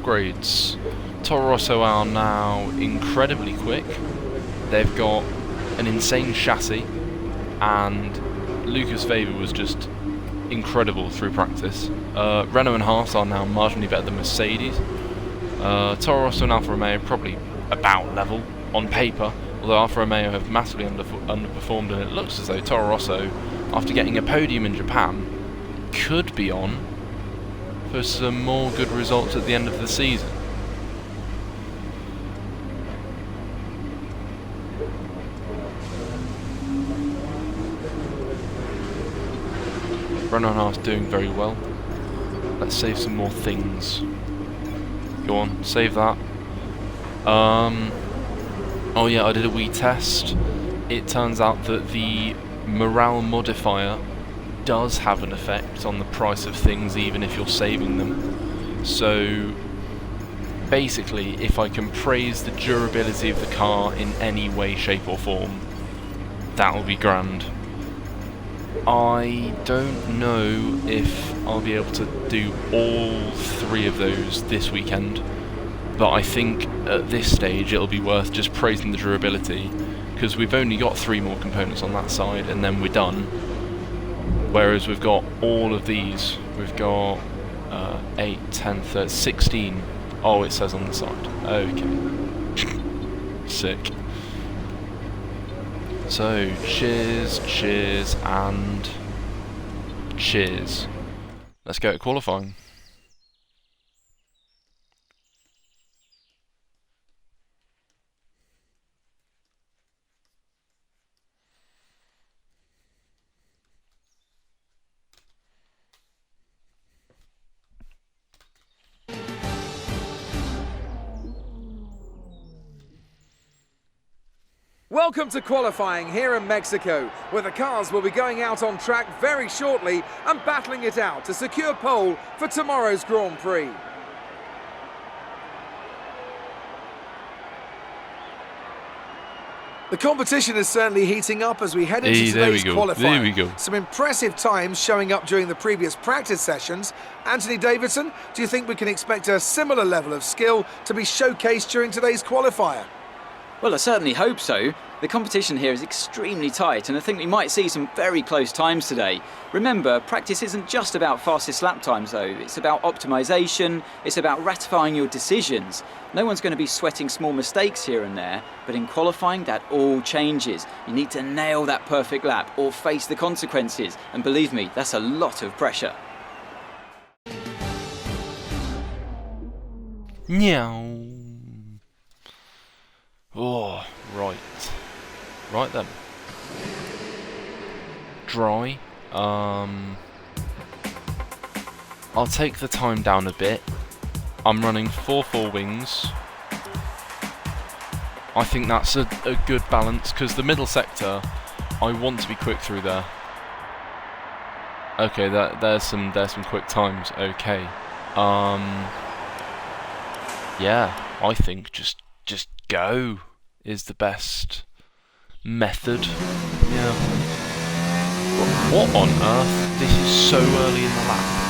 upgrades. Toro Rosso are now incredibly quick. They've got an insane chassis, and Lukas' favour was just incredible through practice. Renault and Haas are now marginally better than Mercedes. Toro Rosso and Alfa Romeo probably about level on paper, although Alfa Romeo have massively underperformed, and it looks as though Toro Rosso, after getting a podium in Japan, could be on for some more good results at the end of the season. Renault and Haas doing very well. Let's save some more things. Go on, save that. Oh yeah, I did a wee test. It turns out that the morale modifier does have an effect on the price of things, even if you're saving them. So basically, if I can praise the durability of the car in any way, shape or form, that'll be grand. I don't know if I'll be able to do all 3 of those this weekend, but I think at this stage it'll be worth just praising the durability, because we've only got 3 more components on that side and then we're done. Whereas we've got all of these. We've got 8, 10, 13, 16. Oh, it says on the side. Okay. Sick. So, cheers, cheers, and cheers. Let's go to qualifying. Welcome to qualifying here in Mexico, where the cars will be going out on track very shortly and battling it out to secure pole for tomorrow's Grand Prix. The competition is certainly heating up as we head into today's qualifying. There we go. Some impressive times showing up during the previous practice sessions. Anthony Davidson, do you think we can expect a similar level of skill to be showcased during today's qualifier? Well, I certainly hope so. The competition here is extremely tight, and I think we might see some very close times today. Remember, practice isn't just about fastest lap times though, it's about optimization, it's about ratifying your decisions. No one's going to be sweating small mistakes here and there, but in qualifying that all changes. You need to nail that perfect lap or face the consequences, and believe me, that's a lot of pressure. Meow. Oh, right. Right then. Dry. I'll take the time down a bit. I'm running 4 wings. I think that's a good balance, because the middle sector, I want to be quick through there. Okay, there's some quick times. Okay. Yeah, I think just go is the best method. Yeah. What on earth? This is so early in the lap.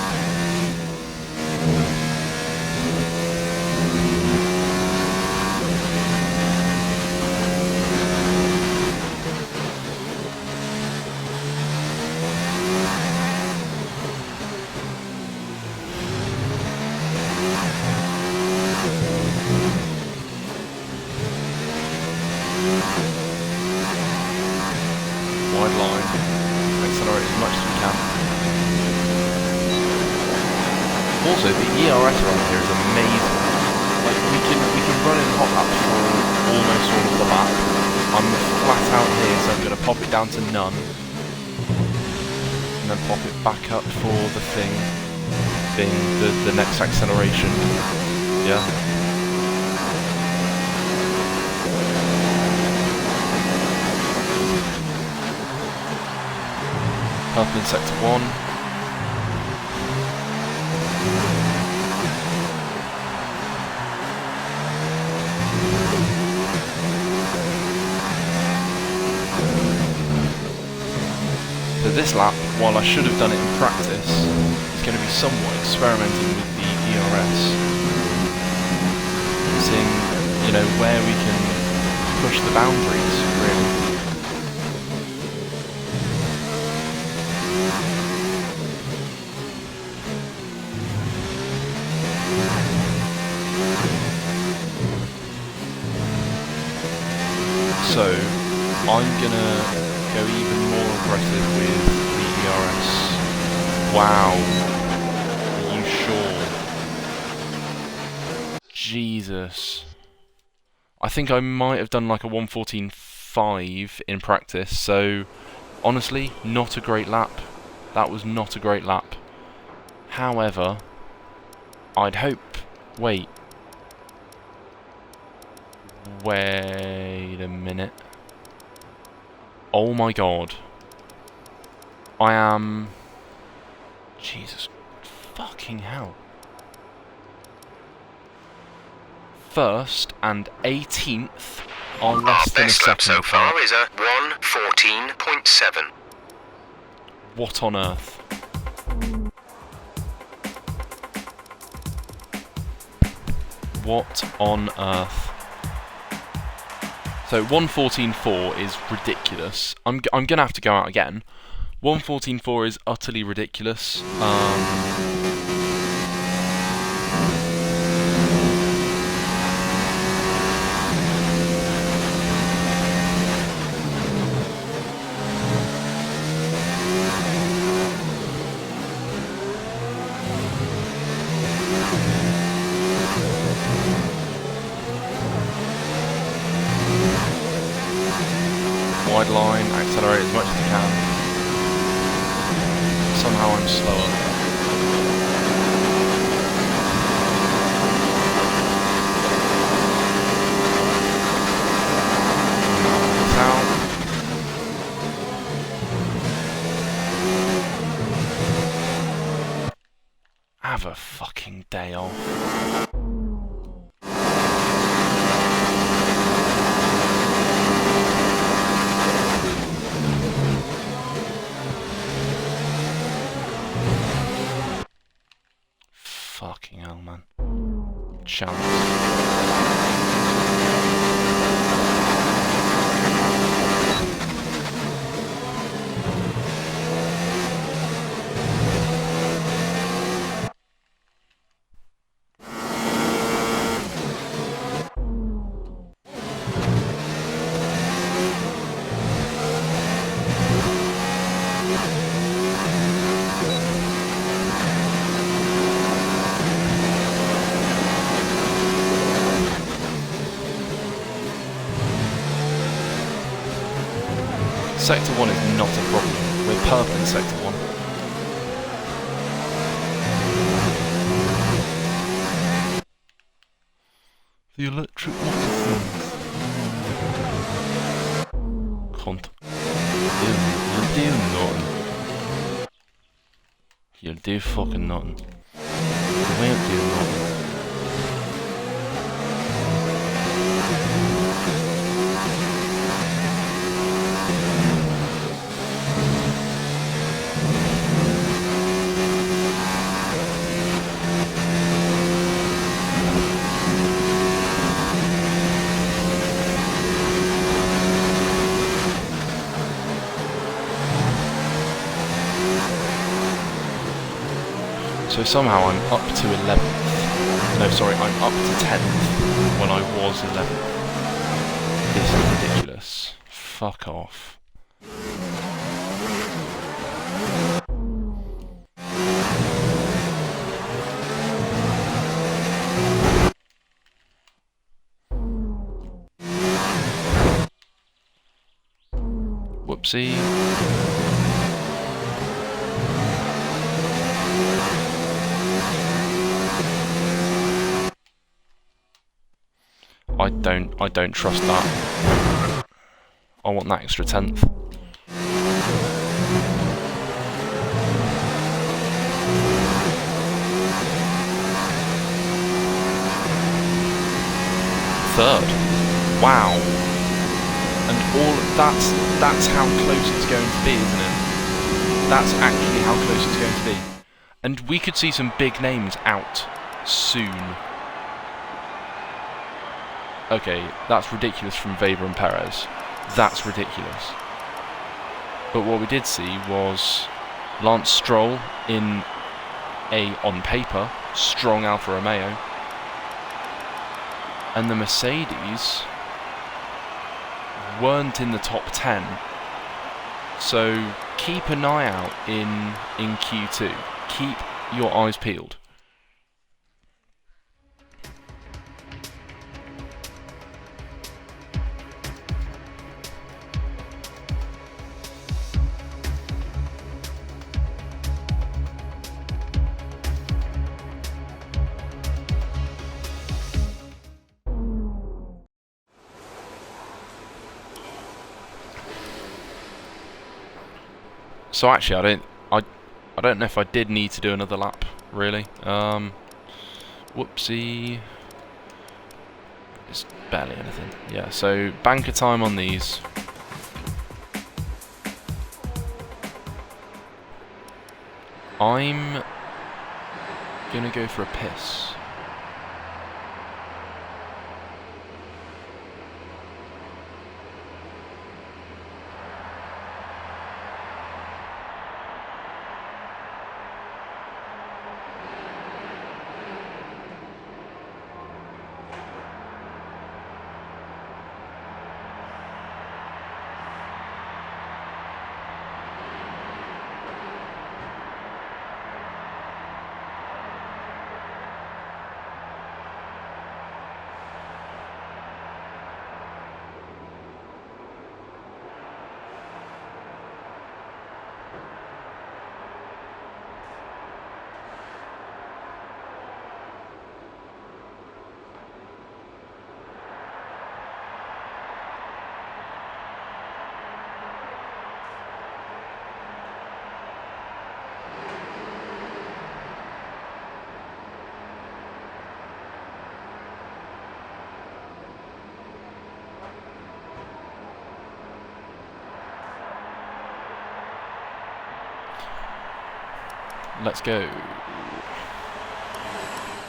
Wide line, accelerate as much as we can. Also, the ERS around here is amazing. Like we can run in hot laps for almost all of the lap. I'm flat out here, so I'm going to pop it down to none, and then pop it back up for the thing, being the next acceleration. Yeah. Purple in sector 1. So this lap, while I should have done it in practice, is going to be somewhat experimenting with the ERS. know, where we can push the boundaries, really. So, I'm gonna go even more aggressive with the ERS. Wow. Are you sure? Jesus. I think I might have done like a 1:14.5 in practice, so honestly, not a great lap. That was not a great lap. However, I'd hope... Wait a minute. Oh my god. I am... Jesus fucking hell. 1st and 18th are less than a Best lap second so far apart. is a 1:14.7. What on earth? What on earth? So 1:14.4 is ridiculous. I'm gonna have to go out again. 1:14.4 is utterly ridiculous. Wide line, accelerate as much as you can. Somehow I'm slower. Out. Have a fucking day off. Fucking hell, man. Chance. Sector 1 is not a problem. We're purple in Sector 1. The electric microphone. Cunt. You'll do nothing. You'll do fucking nothing. You won't do nothing. So somehow I'm up to 11th. No, sorry, I'm up to 10th when I was 11th. This is ridiculous. Fuck off. Whoopsie. I don't trust that. I want that extra 10th. Third. Wow. And all that's how close it's going to be, isn't it? That's actually how close it's going to be. And we could see some big names out soon. okay, that's ridiculous from Weber and Perez. That's ridiculous. But what we did see was Lance Stroll in a, on paper, strong Alfa Romeo. And the Mercedes weren't in the top 10. So keep an eye out in Q2. Keep your eyes peeled. So actually, I don't know if I did need to do another lap, really. Whoopsie. It's barely anything. Yeah, so banker time on these. I'm gonna go for a piss. Let's go.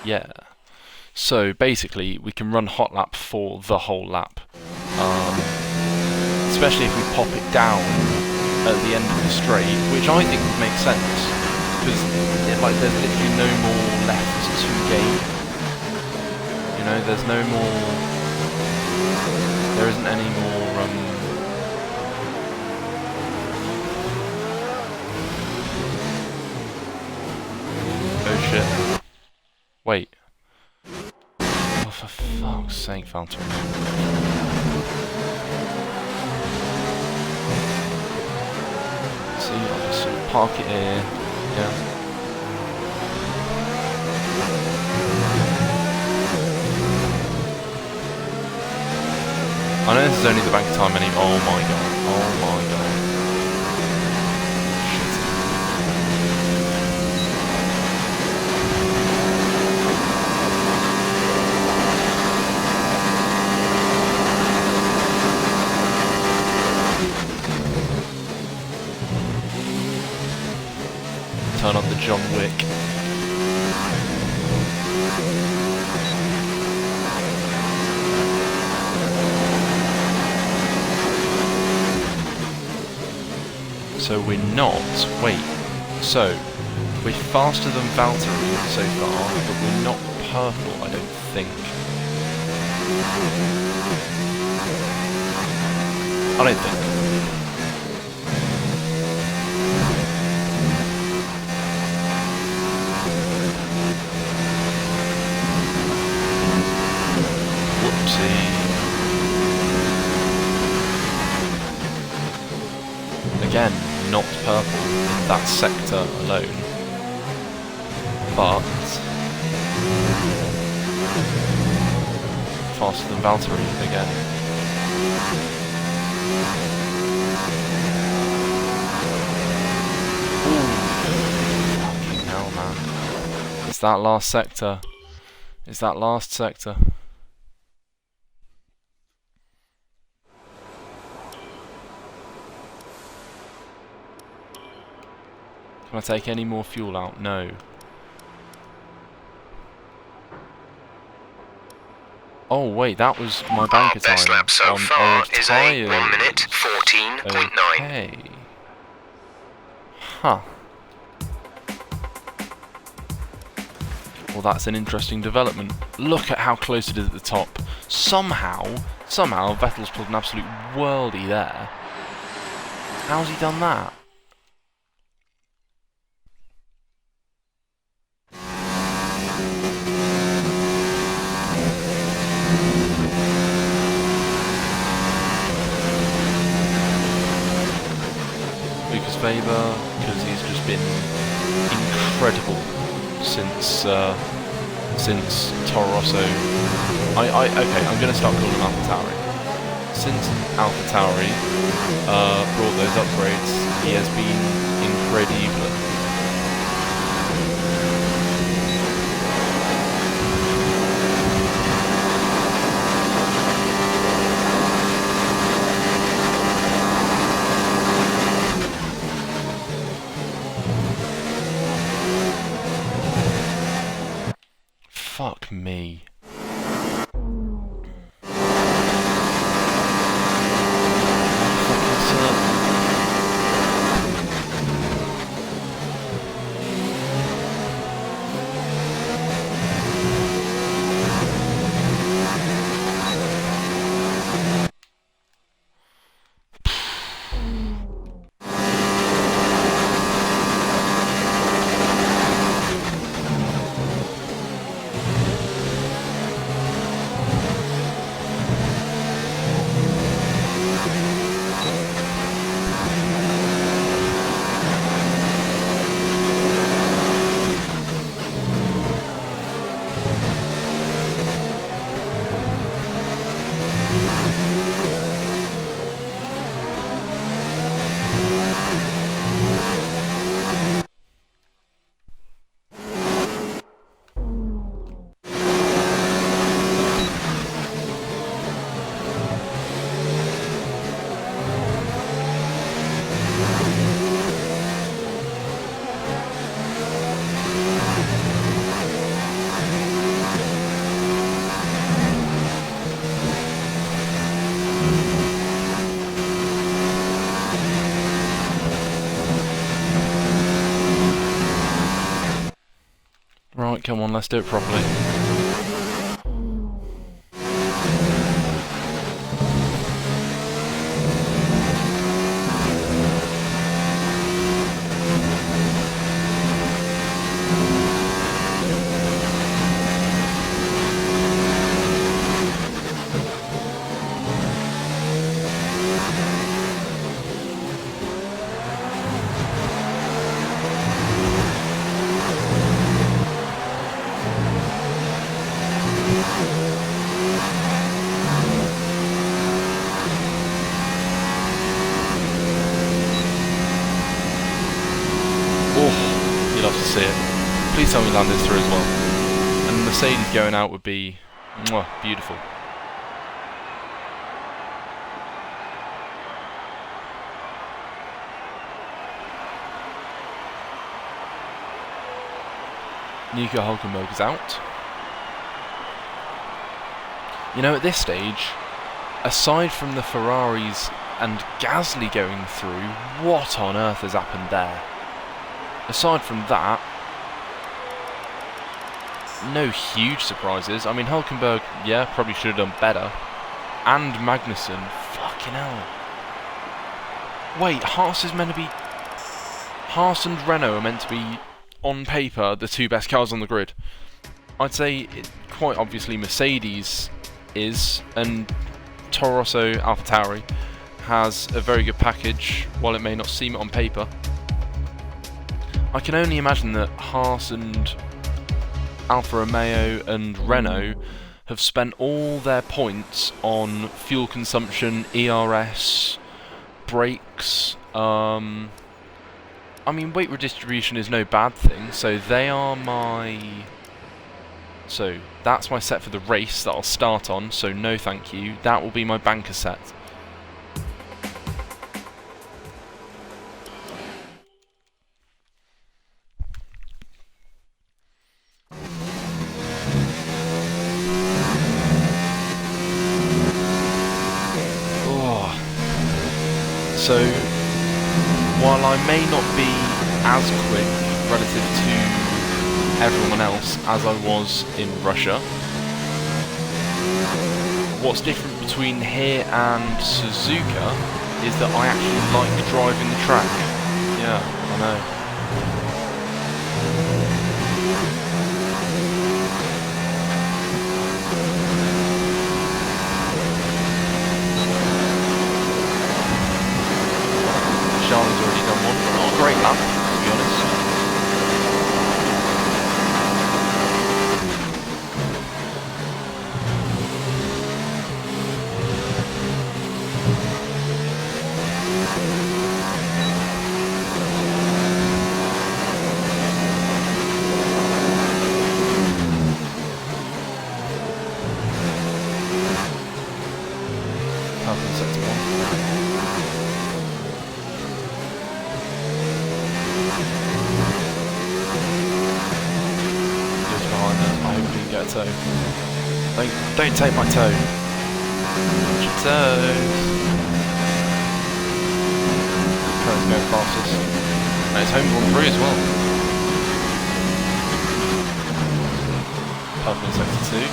Yeah. So basically, we can run hot lap for the whole lap, especially if we pop it down at the end of the straight, which I think would make sense because like there's literally no more left to gain. You know, there's no more. There isn't any more. Oh shit. Wait. Oh, for fuck's sake, Valtteri. See, I'll just sort of park it here. Yeah. I know this is only the bank of time anyway. Oh my god. Oh my god. Turn on the John Wick. So we're not. Wait. So we're faster than Valtteri so far, but we're not purple, I don't think. I don't think. Again, not purple in that sector alone, but faster than Valtteri again. Ooh, fucking hell, man. It's that last sector. It's that last sector. Can I take any more fuel out? No. Oh wait, that was my banker time. Best lap so on far old is tyres. a 1 minute 14.9. Okay. Huh. Well, that's an interesting development. Look at how close it is at the top. Somehow, Vettel's pulled an absolute worldie there. How's he done that? Lucas Weber, because he's just been incredible since Toro Rosso. Okay, I'm going to start calling him AlphaTauri. Since AlphaTauri brought those upgrades, he has been incredible. Fuck me. Right, come on, let's do it properly. Oh, you'd love to see it. Please tell me landed through as well. And Mercedes going out would be mwah, beautiful. Nico Hülkenberg is out. You know, at this stage, aside from the Ferraris and Gasly going through, what on earth has happened there? Aside from that, no huge surprises. I mean, Hülkenberg, yeah, probably should have done better. And Magnussen, fucking hell. Wait, Haas is meant to be... Haas and Renault are meant to be, on paper, the two best cars on the grid. I'd say, quite obviously, Mercedes is, and Toro Rosso AlphaTauri has a very good package, while it may not seem it on paper. I can only imagine that Haas and Alfa Romeo and Renault have spent all their points on fuel consumption, ERS, brakes. I mean, weight redistribution is no bad thing, so they are my... So, that's my set for the race that I'll start on, so no thank you. That will be my banker set. So, while I may not be as quick relative to everyone else as I was in Russia, what's different between here and Suzuka is that I actually like driving the track. Yeah, I know. Charlie's already done one. Not a great lap, to be honest. Purple sector 1. Get a toe. Don't take my toe. Watch your toes. Current's going fastest. And it's home run 3 as well. Purple in sector 2.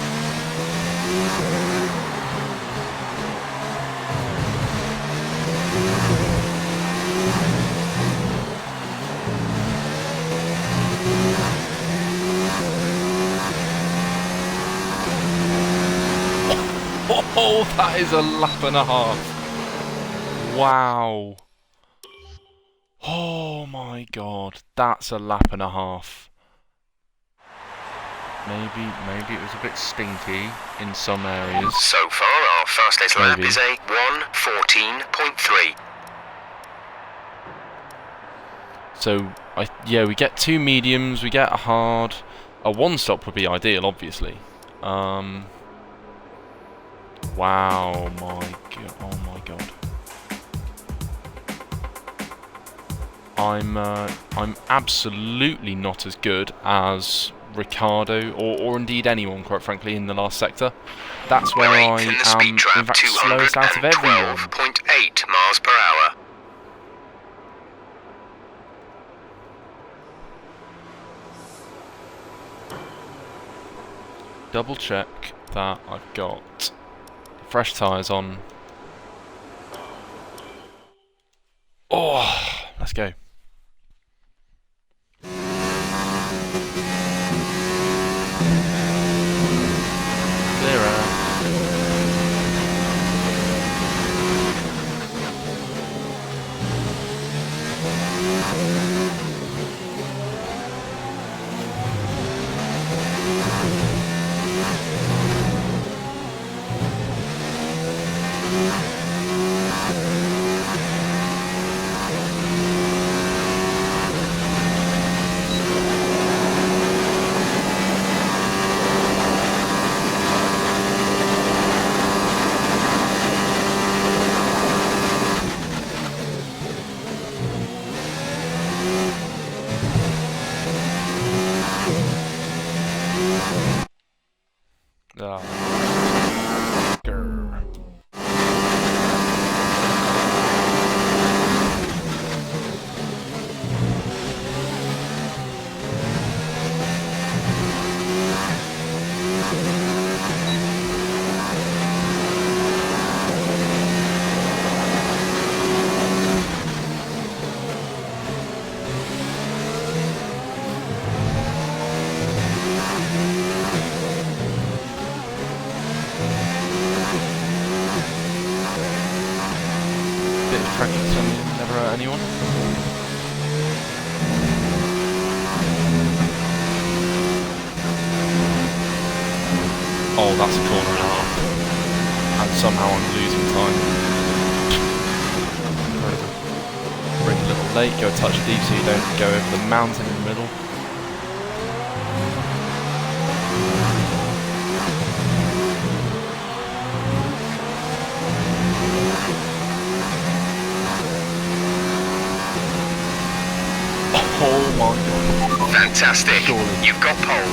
Oh, that is a lap and a half. Wow. Oh my god, that's a lap and a half. Maybe it was a bit stinky in some areas. So far, our fastest lap is a 1:14.3. So, yeah, we get 2 mediums, we get a hard. A 1-stop would be ideal, obviously. Wow, oh my god. I'm absolutely not as good as Ricardo, or indeed anyone, quite frankly, in the last sector. That's where I am, in fact, slowest out of everyone. 212.8 miles per hour. Double check that I've got fresh tyres on. Oh, let's go. Clearer. Never hurt anyone. Oh, that's a corner and a half. And somehow I'm losing time. Brake a little late, go a touch deep so you don't go over the mountain in the middle. Oh my god. Fantastic. Surely. You've got pole.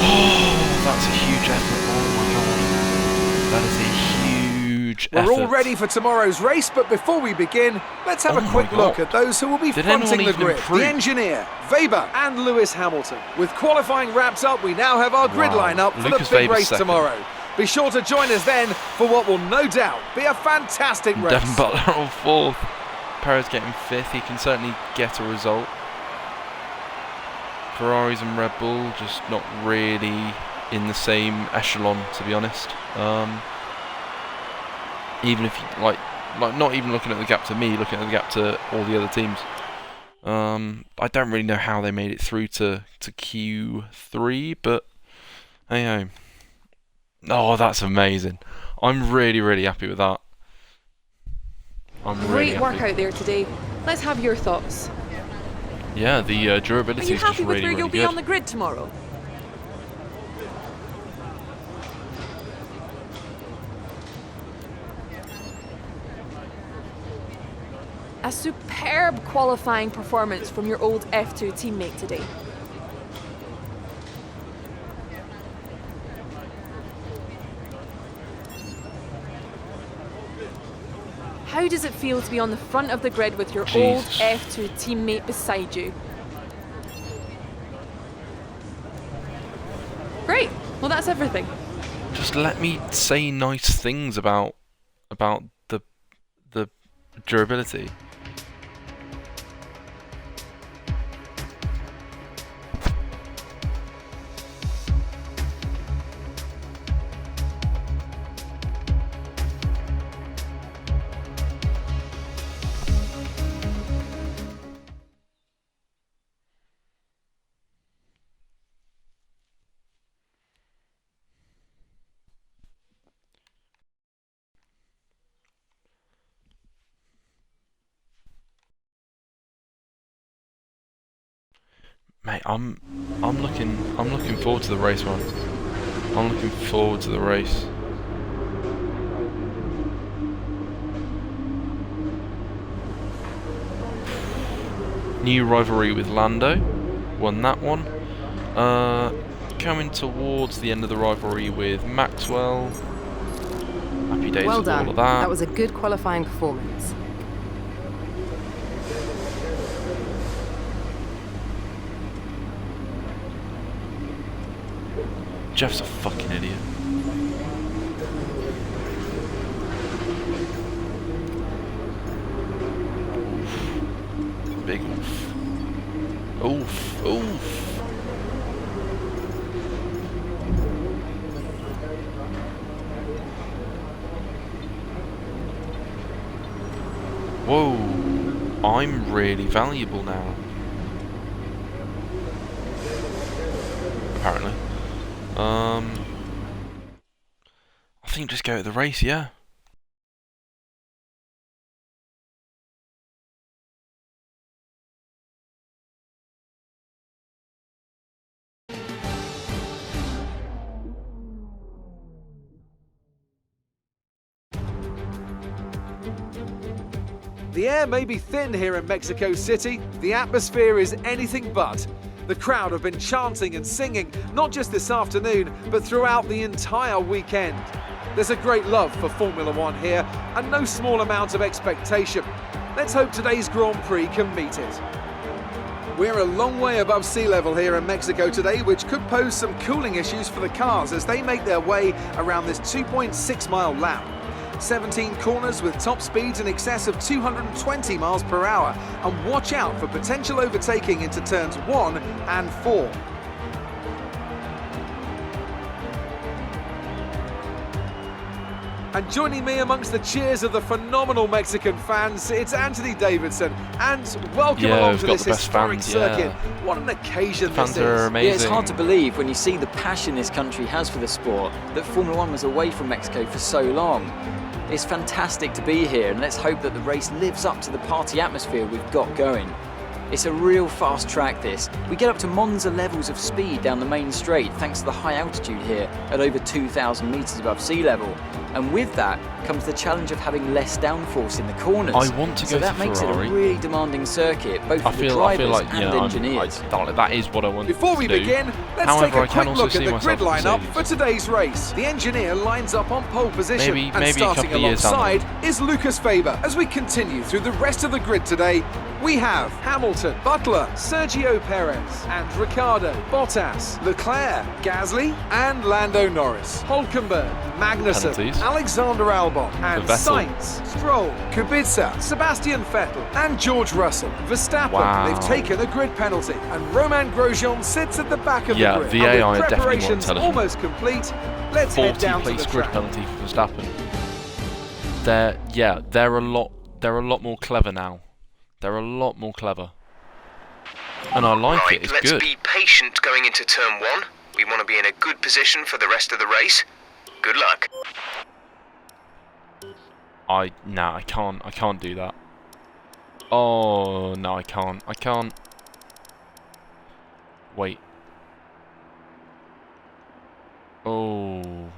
Oh, that's a huge effort. Oh my god. That is a huge We're all effort. ready for tomorrow's race, but before we begin, let's have Oh a quick my look God. at those who will be Did fronting anyone the even grid. improve? The engineer, Weber and Lewis Hamilton. With qualifying wrapped up, we now have our grid Wow. lineup for Lucas the big Weber's race second. tomorrow. Be sure to join us then for what will no doubt be a fantastic race. Devon Butler on 4th. Perez getting 5th. He can certainly get a result. Ferraris and Red Bull just not really in the same echelon, to be honest. Even if you, like not even looking at the gap to me, looking at the gap to all the other teams. I don't really know how they made it through to Q3, but hey. Oh, that's amazing. I'm really, really happy with that. I'm really Great happy. work out there today. Let's have your thoughts. Yeah, the Are durability you is just happy with really, where really you'll be good. on the grid tomorrow? A superb qualifying performance from your old F2 teammate today. How does it feel to be on the front of the grid with your old Jesus. F2 teammate beside you? Great. Well, that's everything. Just let me say nice things about the durability. Mate, I'm looking forward to the race, man. I'm looking forward to the race. New rivalry with Lando, won that one. Coming towards the end of the rivalry with Maxwell. Happy days Well with done. all of that. That was a good qualifying performance. Jeff's a fucking idiot. Oof. Big oof. Oof, oof. Whoa, I'm really valuable now. Apparently. I think just go to the race, yeah. The air may be thin here in Mexico City, the atmosphere is anything but. The crowd have been chanting and singing, not just this afternoon, but throughout the entire weekend. There's a great love for Formula One here, and no small amount of expectation. Let's hope today's Grand Prix can meet it. We're a long way above sea level here in Mexico today, which could pose some cooling issues for the cars as they make their way around this 2.6-mile lap. 17 corners with top speeds in excess of 220 miles per hour, and watch out for potential overtaking into turns 1 and 4. And joining me amongst the cheers of the phenomenal Mexican fans, it's Anthony Davidson, and welcome Yeah, along we've to got this the best historic fans, yeah. circuit. What an occasion Fans this are is. amazing. Yeah, it's hard to believe when you see the passion this country has for the sport that Formula One was away from Mexico for so long. It's fantastic to be here, and let's hope that the race lives up to the party atmosphere we've got going. It's a real fast track this. We get up to Monza levels of speed down the main straight thanks to the high altitude here at over 2,000 metres above sea level. And with that comes the challenge of having less downforce in the corners. I want to go so that to makes Ferrari. it a really demanding circuit, both for the I drivers feel like, and yeah, engineers. that is what I want Before to we do. begin, let's However, take a I can quick also look at see the myself grid at lineup Mercedes. for today's race. The engineer lines up on pole position, Maybe and a starting couple of years down the alongside is Lukas Faber. As we continue through the rest of the grid today, we have Hamilton, Butler, Sergio Perez, and Ricciardo, Bottas, Leclerc, Gasly, and Lando Norris, Hulkenberg, Magnussen, Penalties. Alexander Albon, and For Vettel. Sainz, Stroll, Kubica, Sebastian Vettel, and George Russell. Verstappen, Wow. they've taken a grid penalty, and Romain Grosjean sits at the back of Yeah, the grid. the And AI with are definitely more preparations intelligent. almost complete, let's head 40 down to place the grid track. penalty for Verstappen. They're a lot more clever now. They're a lot more clever. And I like Right, it, it's let's good. be patient going into turn 1. We want to be in a good position for the rest of the race. Good luck. I can't do that. Oh, no, I can't. Wait. Oh.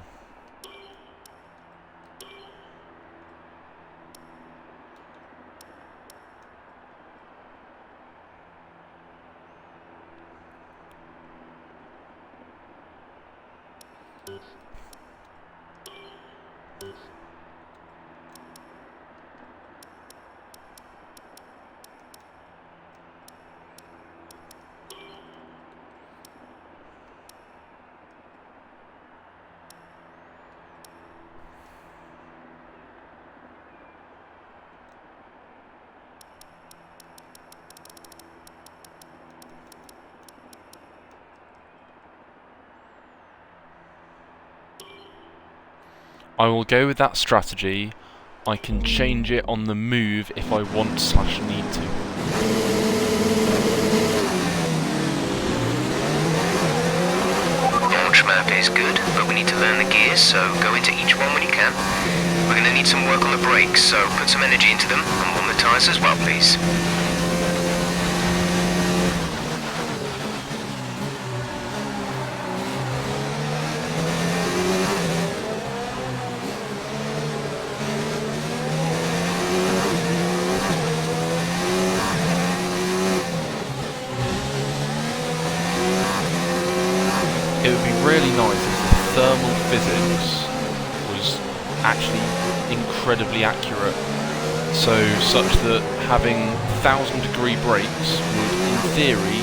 I will go with that strategy. I can change it on the move if I want / need to. Launch map is good, but we need to learn the gears, so go into each one when you can. We're going to need some work on the brakes, so put some energy into them and warm the tyres as well, please. It would be really nice if the thermal physics was actually incredibly accurate, so such that having 1,000-degree brakes would, in theory,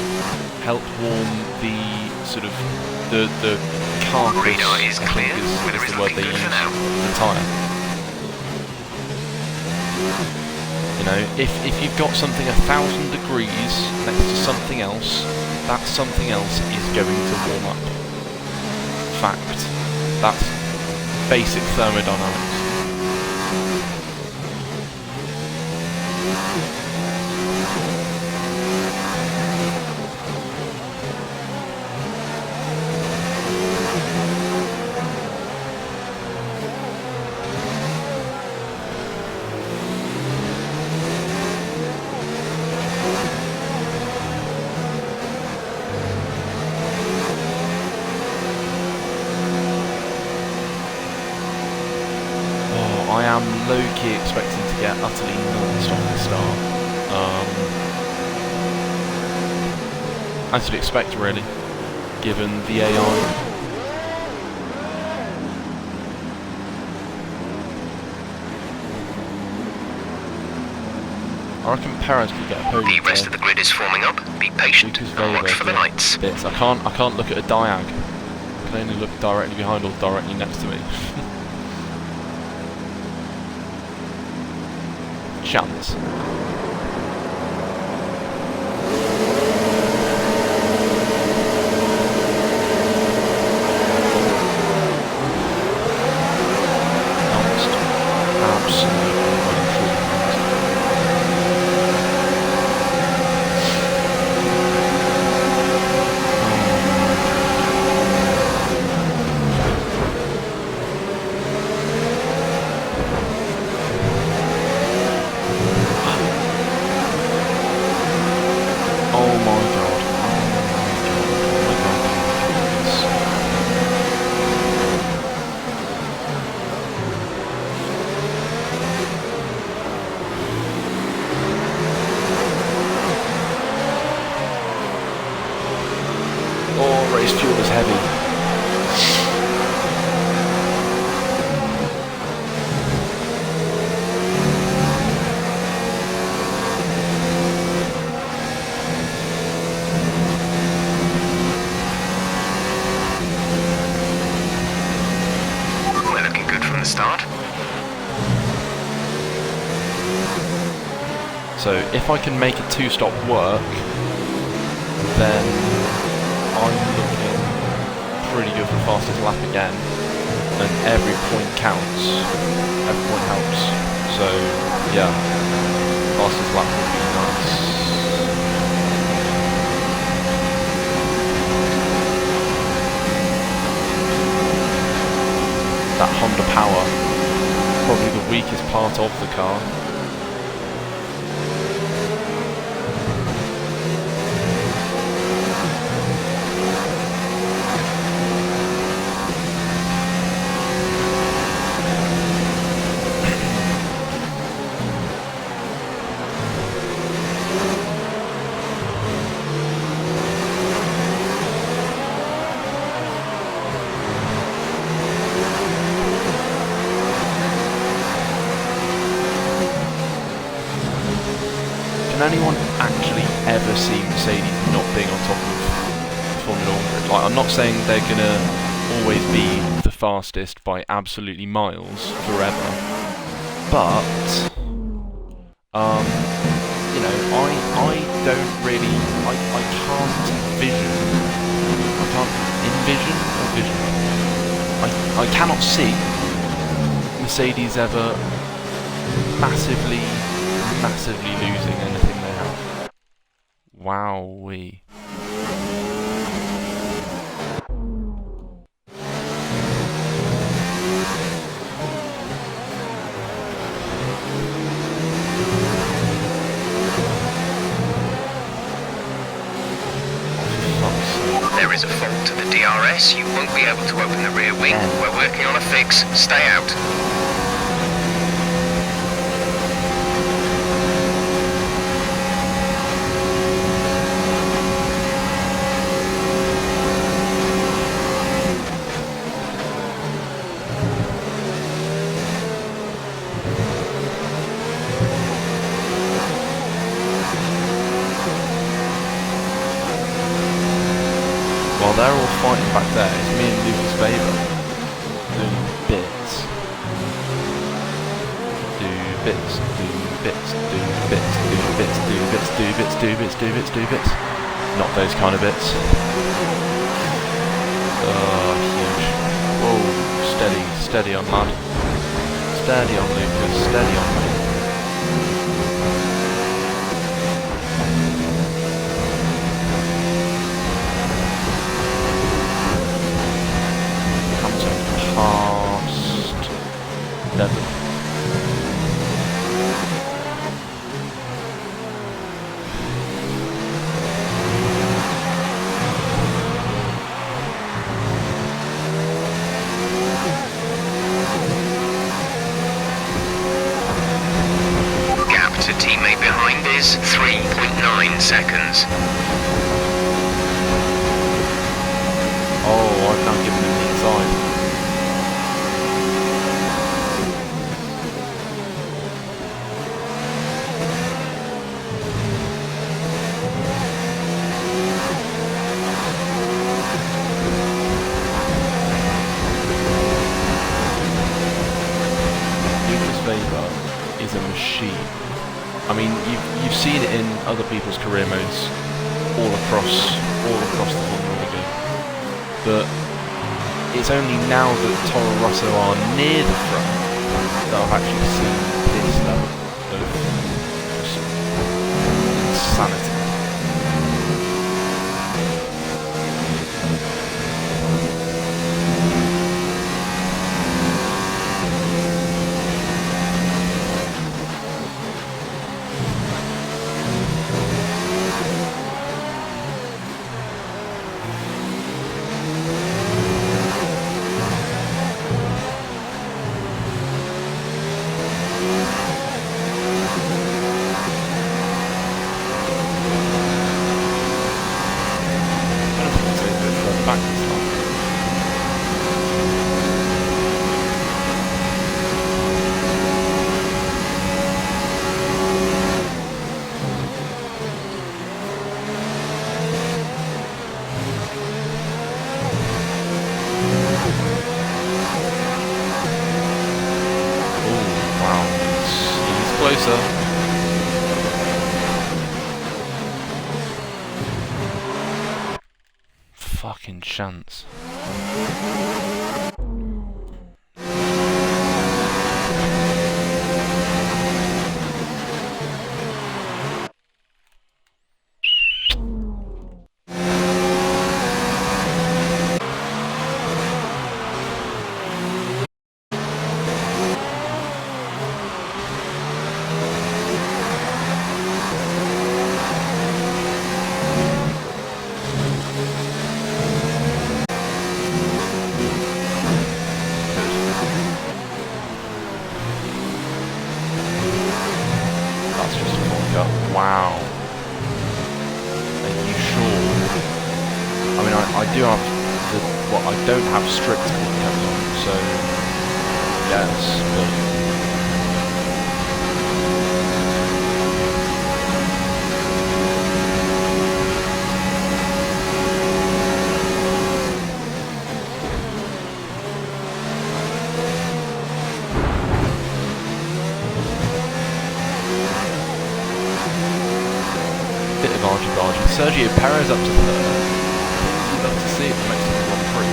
help warm the sort of the carcass. Radar is I think clear. Weather is is the word looking they good use. for now. The tyre. You know, if you've got something 1,000 degrees next to something else, that something else is going to warm up. Fact. That's basic thermodynamics. I am low-key expecting to get utterly non-stop at the start. As you'd expect, really, given the AI. I reckon Perez could get a podium. The rest of the grid is forming up. Be patient Lukas and watch Faber, for the yeah. lights. Bits. I can't look at a diag. I can only look directly behind or directly next to me. Chance. Absolutely running through the lines. from the start. So if I can make a 2-stop work, then I'm looking pretty good for fastest lap again. And every point counts. Every point helps. So yeah, fastest lap would be nice. That Honda Power, probably the weakest part of the car. Can anyone actually ever see Mercedes not being on top of Formula 1? Like, I'm not saying they're gonna always be the fastest by absolutely miles forever, but you know, I don't really, I can't envision or vision. I cannot see Mercedes ever massively losing anything they have. Wowee. There is a fault to the DRS. You won't be able to open the rear wing. We're working on a fix. Stay out. While they're all fighting back there, it's me and Lukas Faber doing bits. Do bits, do bits, do bits, do bits, do bits, do bits, do bits, do bits, do bits. Not those kind of bits. Huge. Whoa, steady on man. Steady on Lukas, steady on me. Past 11. Gap to teammate behind is 3.9 seconds. Oh, I've now given him the inside. Is a machine. I mean, you've seen it in other people's career modes all across the Formula 1 game. But it's only now that Toro Rosso are near the front that I've actually seen this level of just insanity. closer. Fucking chance. Wow. Are you sure? I mean, I do have the... Well, I don't have strict caps on, so... Yes, but... Bit of argy-bargy. Sergio Perez up to third. You'd love to see it for Mexico Grand Prix.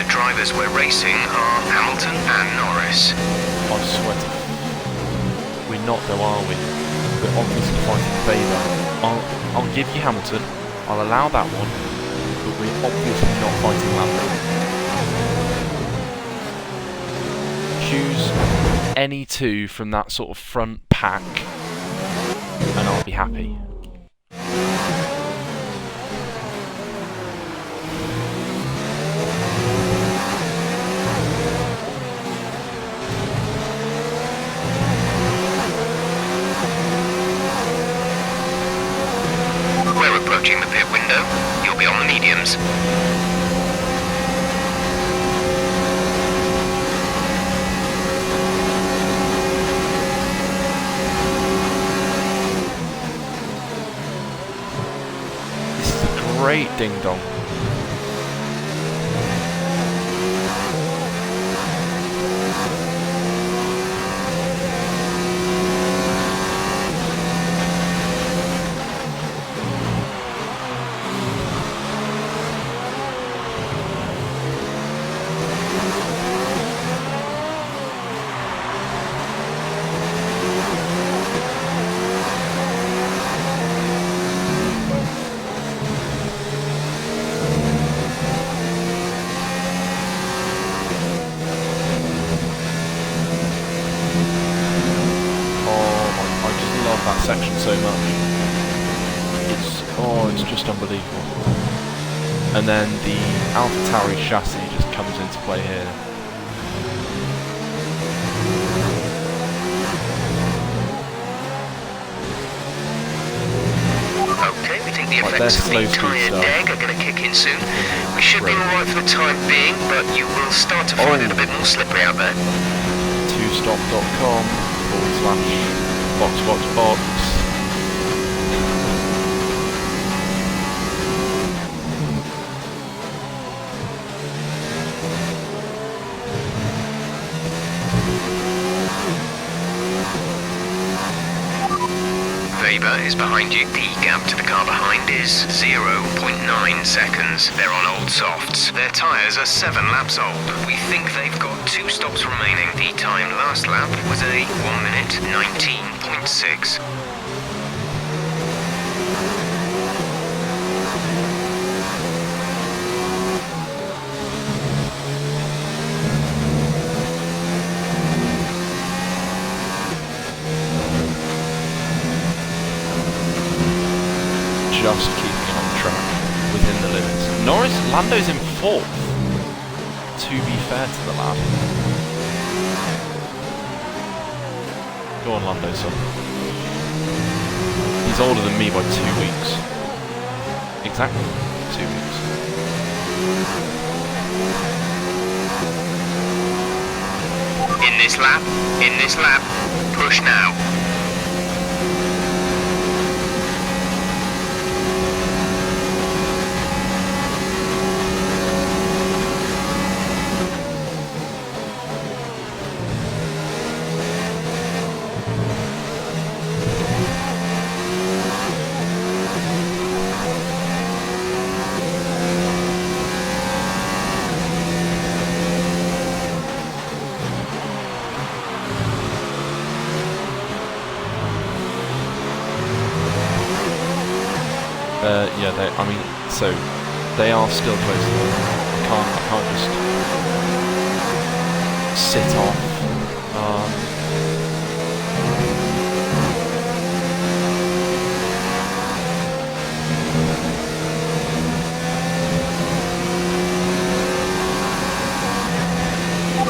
Drivers we're racing are Hamilton and Norris. I swear to... We're not though, are we? We're obviously fighting favour. I'll give you Hamilton. I'll allow that one. But we're obviously not fighting Lando. Choose any two from that sort of front pack and I'll be happy. Approaching the pit window, you'll be on the mediums. This is a great ding-dong. That section so much. It's just unbelievable. And then the AlphaTauri chassis just comes into play here. Okay, we think the effects of the tyre deg are going to kick in soon. We should be alright for the time being, but you will start to find it a bit more slippery out there. 2stop.com/box. Weber is behind you. The gap to the car behind is 0.9 seconds. They're on old softs. Their tyres are 7 laps old. We think they've got 2 stops remaining. The time last lap was a 1 minute 19.6. Just keeping on track within the limits. Lando's in 4th, to be fair to the lad. Go on, Lando, son. He's older than me by 2 weeks. Exactly 2 weeks. In this lap, push now. Yeah, I mean, so they are still close to them. I can't just sit off.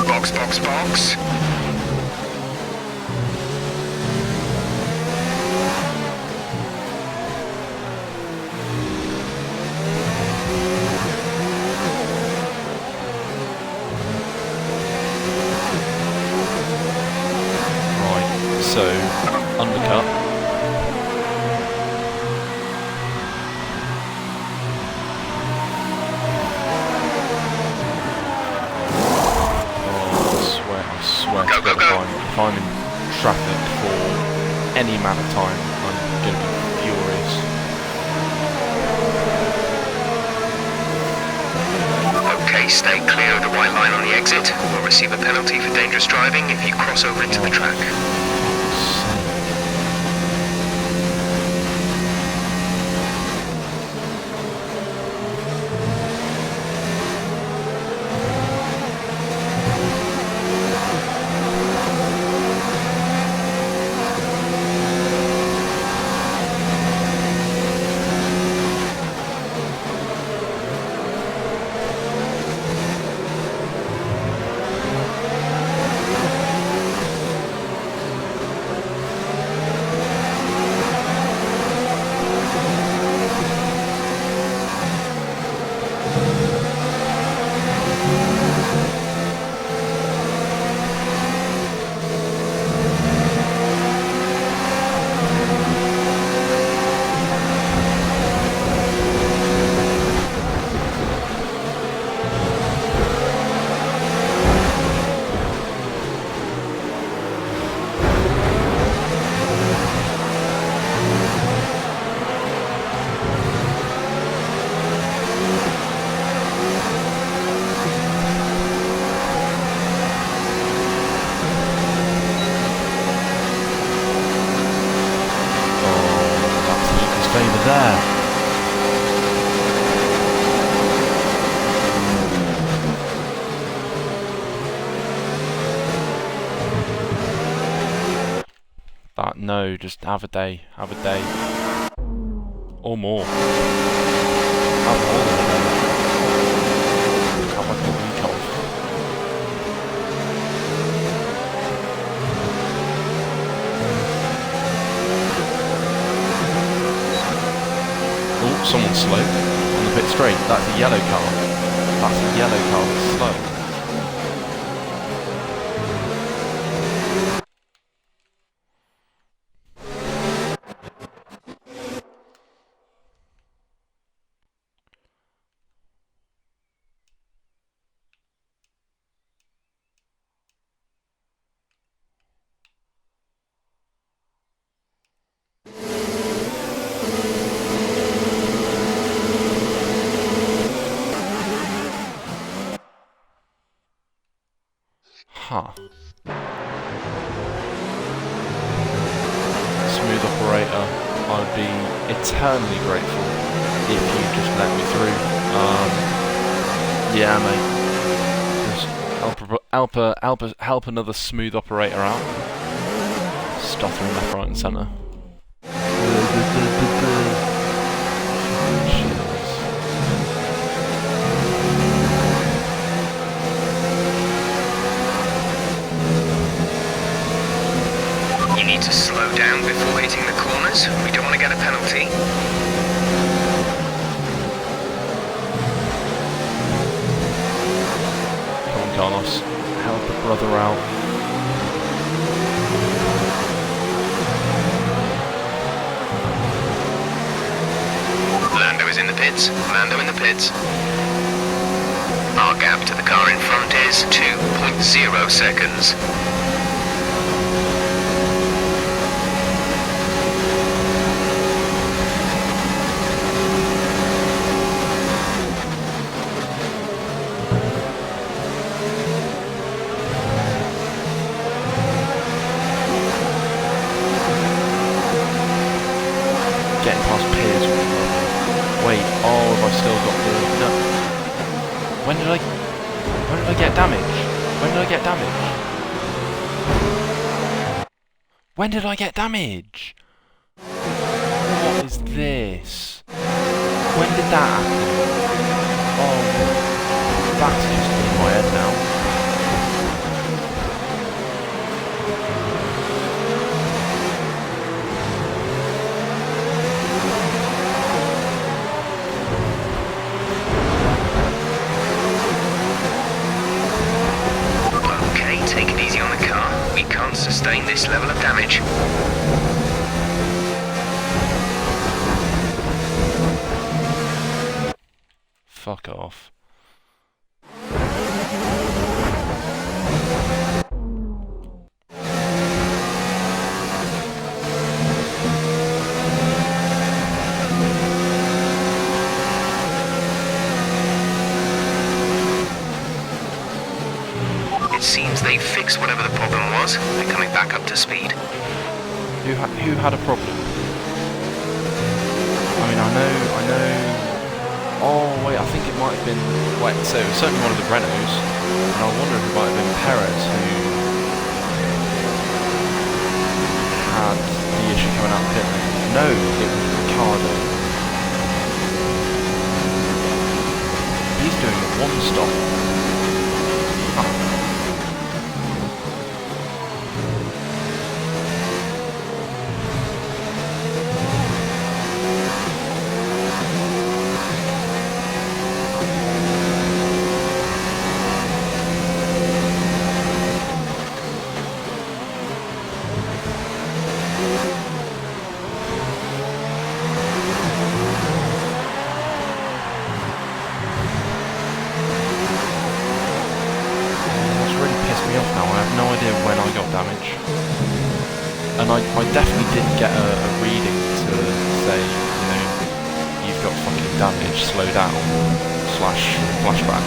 Box, box, box. So, undercut. I swear Go, go, go. if I'm in traffic for any amount of time, I'm going to be furious. Okay, stay clear of the white line on the exit. We'll receive a penalty for dangerous driving if you cross over into the track. There. But no, just have a day, or more. Have more than a day. Have like a week off. Oh, someone's slow on the pit straight. That's a yellow car. That's a yellow car that's slow. Huh. Smooth operator, I'd be eternally grateful if you just let me through. Yeah, mate. Just help another smooth operator out. Stottering left, right, and centre. You need to slow down before hitting the corners. We don't want to get a penalty. Come on, Carlos. Help a brother out. Lando is in the pits. Lando in the pits. Our gap to the car in front is 2.0 seconds. Getting past Piers. Wait, oh, have I still got the... No. When did I get damage? When did I get damage? When did I get damage? What is this? When did that happen? Oh, that's just in my head now. Sustain this level of damage. Fuck off. It seems they fixed whatever the problem was. They're coming back up to speed. Who had a problem? I mean, I know... Oh, wait, I think it might have been... Wait, so it was certainly one of the Renaults, and I wonder if it might have been Perez who had the issue coming out of the pit lane. No, it was Ricardo. He's doing a one-stop. And I definitely didn't get a reading to say, you know, you've got fucking damage, slow down, / flashback.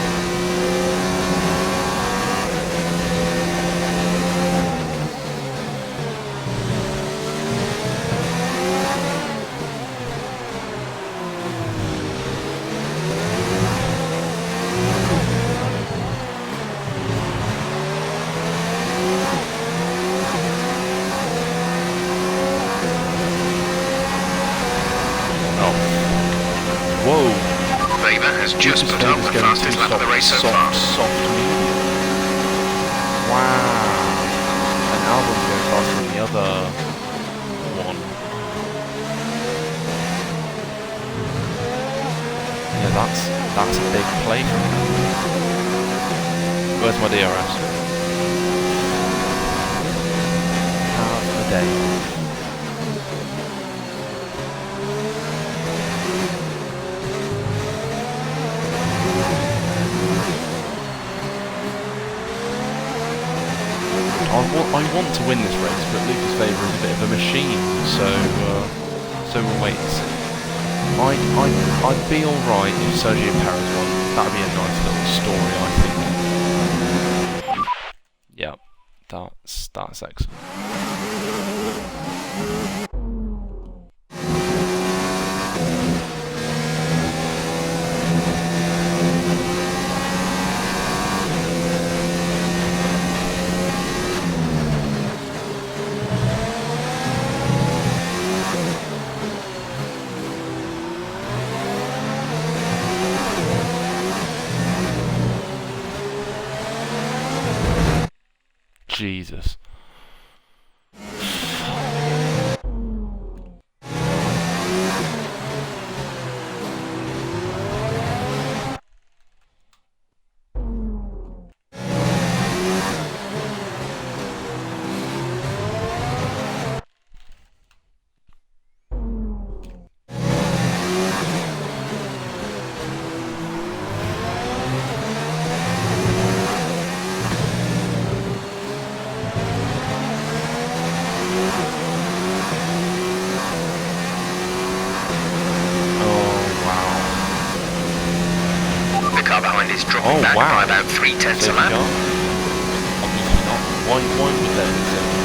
Just put up the fastest lap of the race so far. Soft medium. Wow. And Albon's going faster than the other one. Yeah, that's a big play from him. Where's my DRS? Half a day. I want to win this race, but Lukas Faber is a bit of a machine, so we'll wait and see. I'd be alright if Sergio Perez won. That'd be a nice little story, I think. Yep, that's excellent. Jesus. back wow. by about 3/10 a Safety lap. car? Obviously not. Why would there be safety?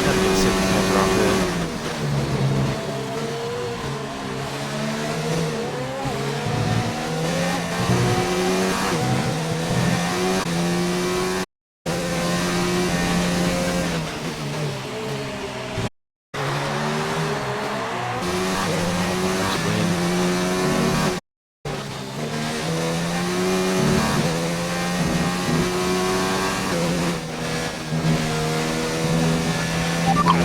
Never get safety cars around here.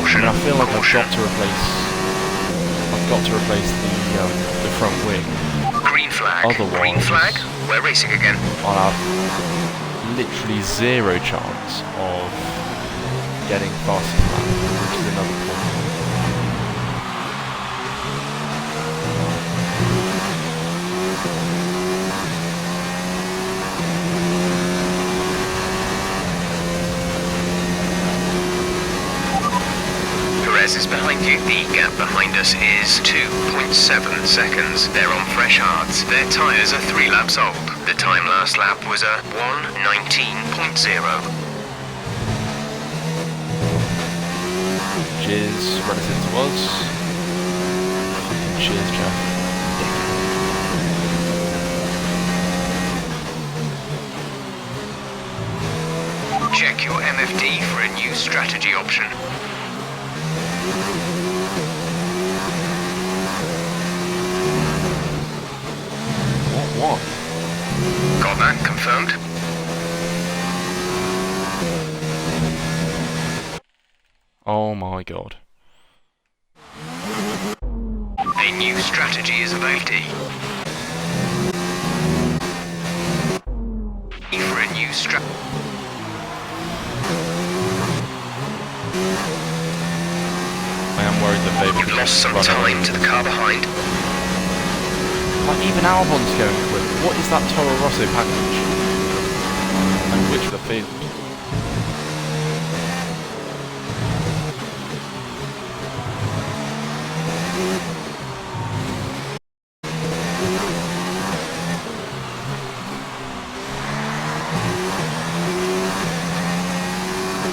I mean, I feel like I've got to replace the front wing. Green flag. Otherwise, Green flag. We're racing again. I'll have literally zero chance of getting faster than that, which is another point. Perez is behind you. The gap behind us is 2.7 seconds. They're on fresh hards. Their tyres are 3 laps old. The time last lap was a 1:19.0. Cheers relative to us. Cheers, Jeff. Check your MFD for a new strategy option. What? Got that confirmed? Oh my god. A new strategy is available. For a new strategy. I am worried that they've You've lost some time to the car behind. Like, even Albon's going quick. What is that Toro Rosso package? And which of the field?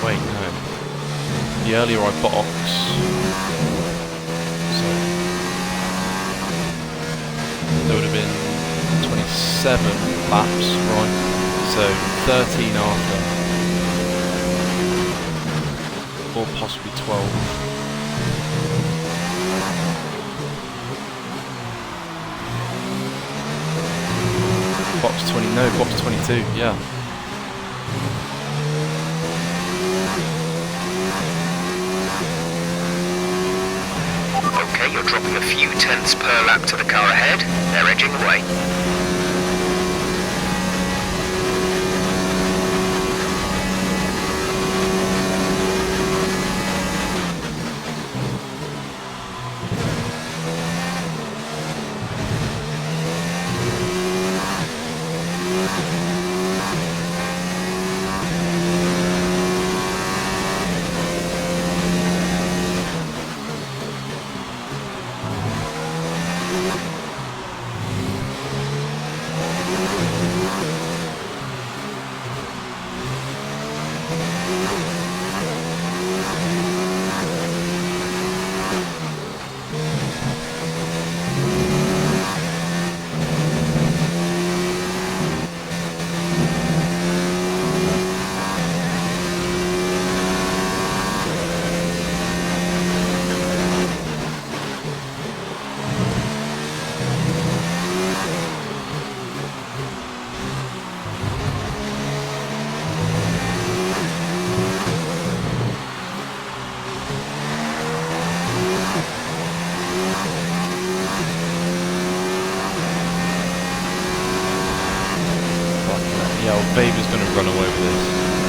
Wait, no. The earlier I box, so there would have been 27 laps, right? So 13 after, or possibly 12. Box 20, no, box 22, yeah. Okay, you're dropping a few tenths per lap to the car ahead. They're edging away. Yeah, well, Weber's going to run away with this,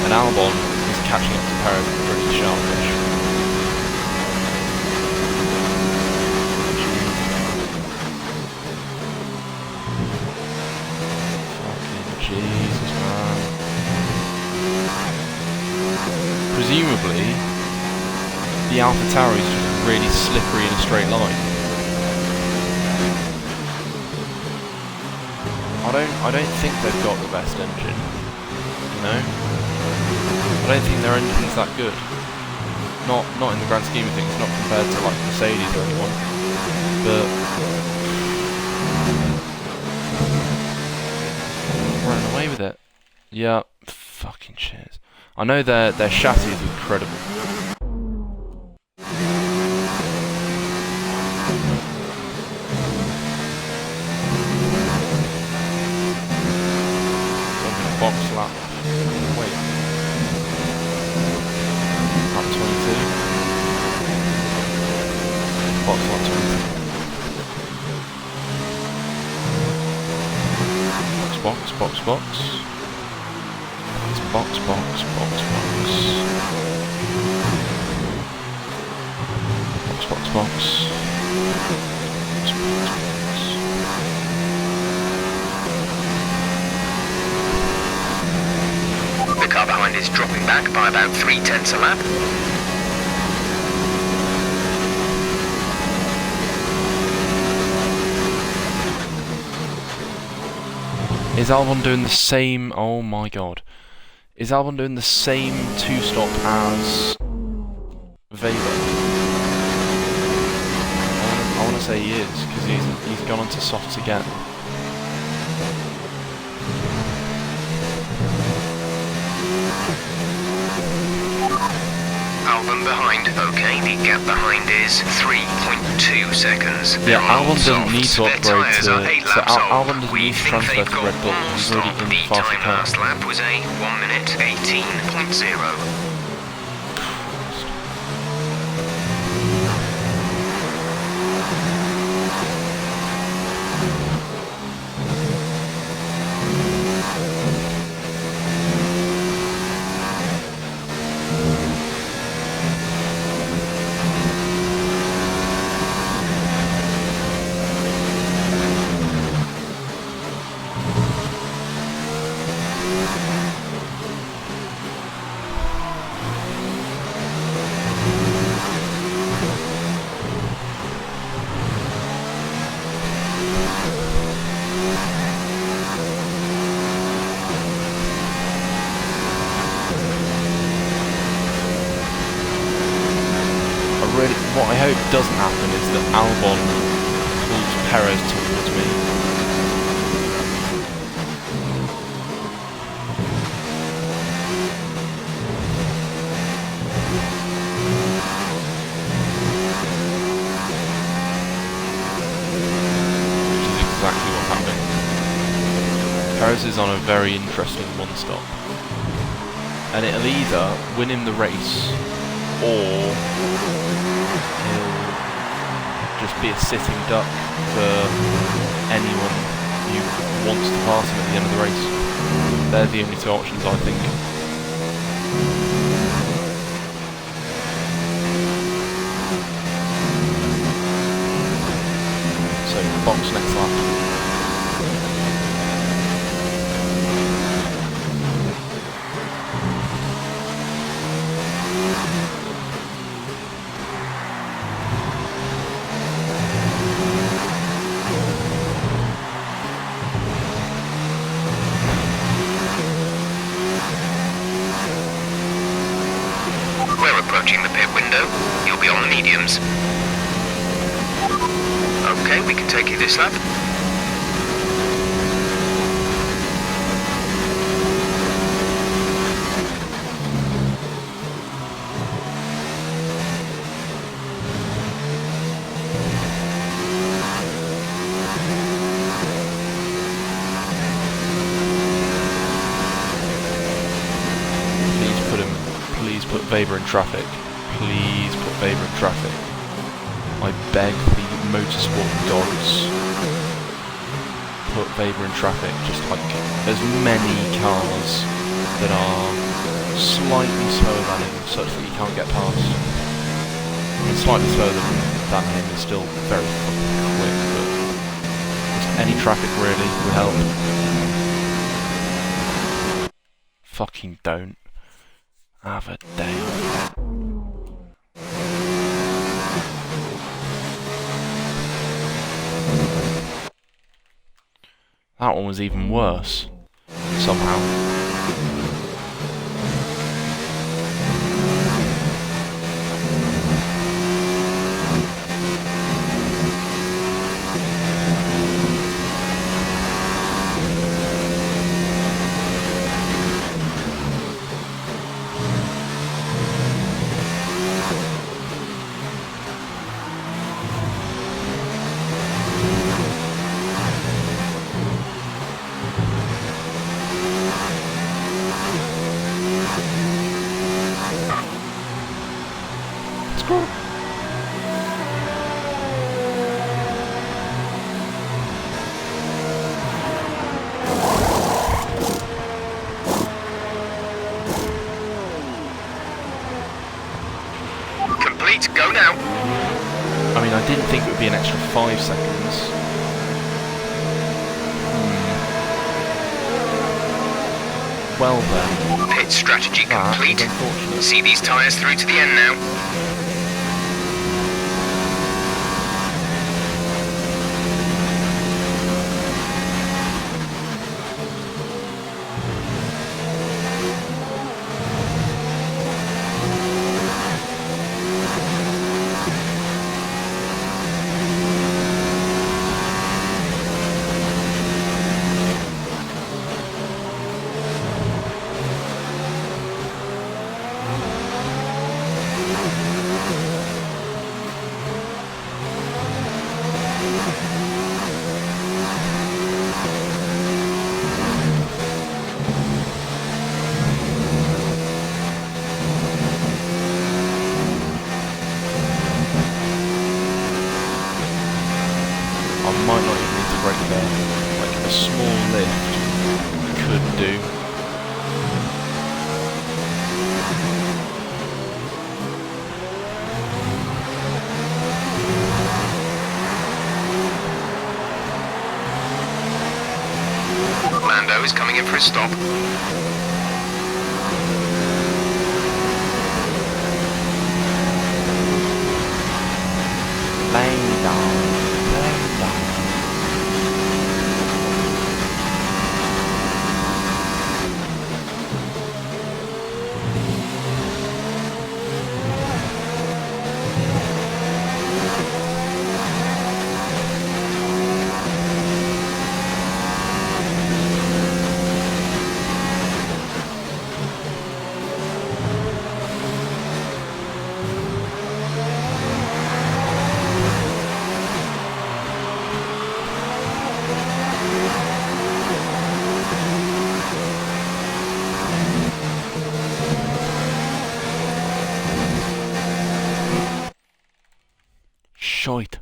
and Albon is catching up to Perez pretty sharpish. Fucking Jesus, man. Presumably, the AlphaTauri is just really slippery in a straight line. I I don't think they've got the best engine. You know, I don't think their engine's that good. Not in the grand scheme of things. Not compared to like Mercedes or anyone. But running away with it. Yeah, fucking shit. I know their chassis is incredible. Box lap. Wait. Lap 22. Box lap 22. Box, box, box, box. Box, box, box, box, box. Box, box, box. Box, box, box. The car behind is dropping back by about 3/10 a lap. Is Albon doing the same? Oh my god. Is Albon doing the same two-stop as Weber? I want to say he is, because he's gone onto softs again. Albon behind. Okay, the gap behind is 3.2 seconds. Yeah, Albon softs. doesn't need to Their upgrade tyres to... are 8 So laps old. Albon doesn't We need to think transfer they've to got Red Bull. one more He's already stop. in The the faster time car. last lap was a 1 minute 18.0. What I hope doesn't happen is that Albon pulls Perez towards me. Which is exactly what's happening. Perez is on a very interesting one-stop. And it'll either win him the race, or he'll just be a sitting duck for anyone who wants to pass him at the end of the race. They're the only two options, I think. So, box next lap. We're approaching the pit window. You'll be on the mediums. Okay, we can take you this lap. Please put Weber in traffic. Please put Weber in traffic. I beg the motorsport gods. Put Weber in traffic. Just like as many cars that are slightly slower than him, such that he can't get past. I mean, slightly slower than him is still very quick, but just any traffic really would help. Fucking don't. Have a day off. That one was even worse, somehow. Complete, go now. I mean, I didn't think it would be an extra 5 seconds. Well then. Pit strategy complete. That was unfortunate. See these tyres through to the end now. Might not even need to brake there. Like a small lift could do. Lando is coming in for a stop. Laying down. Shite.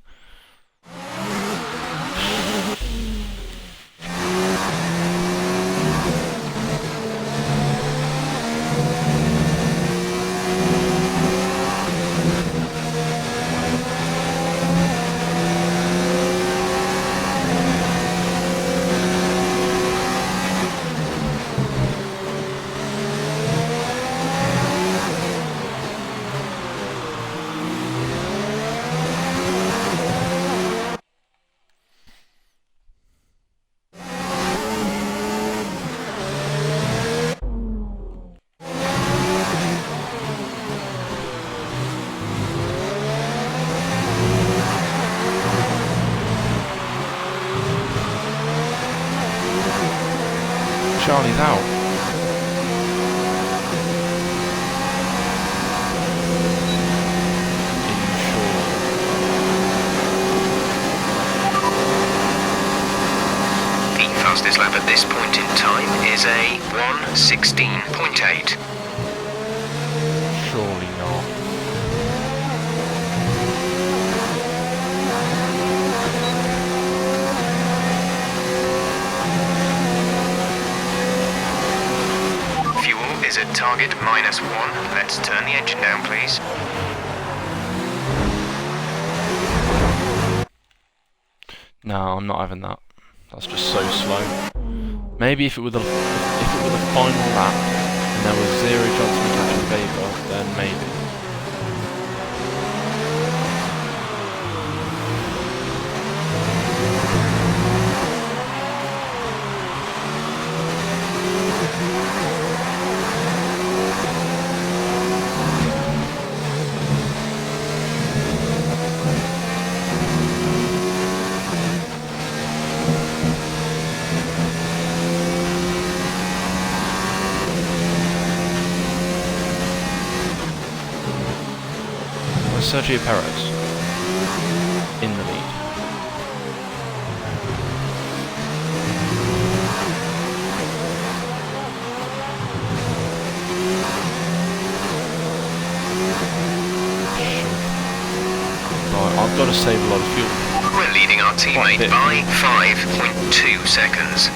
Charlie's out. The fastest lap at this point in time is a 1:16.8. Surely not. Fuel is at target -1. Let's turn the engine down, please. No, I'm not having that. That's just so slow. Maybe if it were the final lap and there was 0 chance of me catching Weber, then maybe. Sergio Perez in the lead. Right, I've got to save a lot of fuel. We're leading our teammate by 5.2 seconds.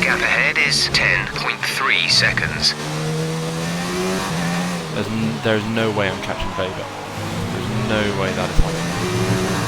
Gap ahead is 10.3 seconds. There's no way I'm catching Weber. There's no way that is happening.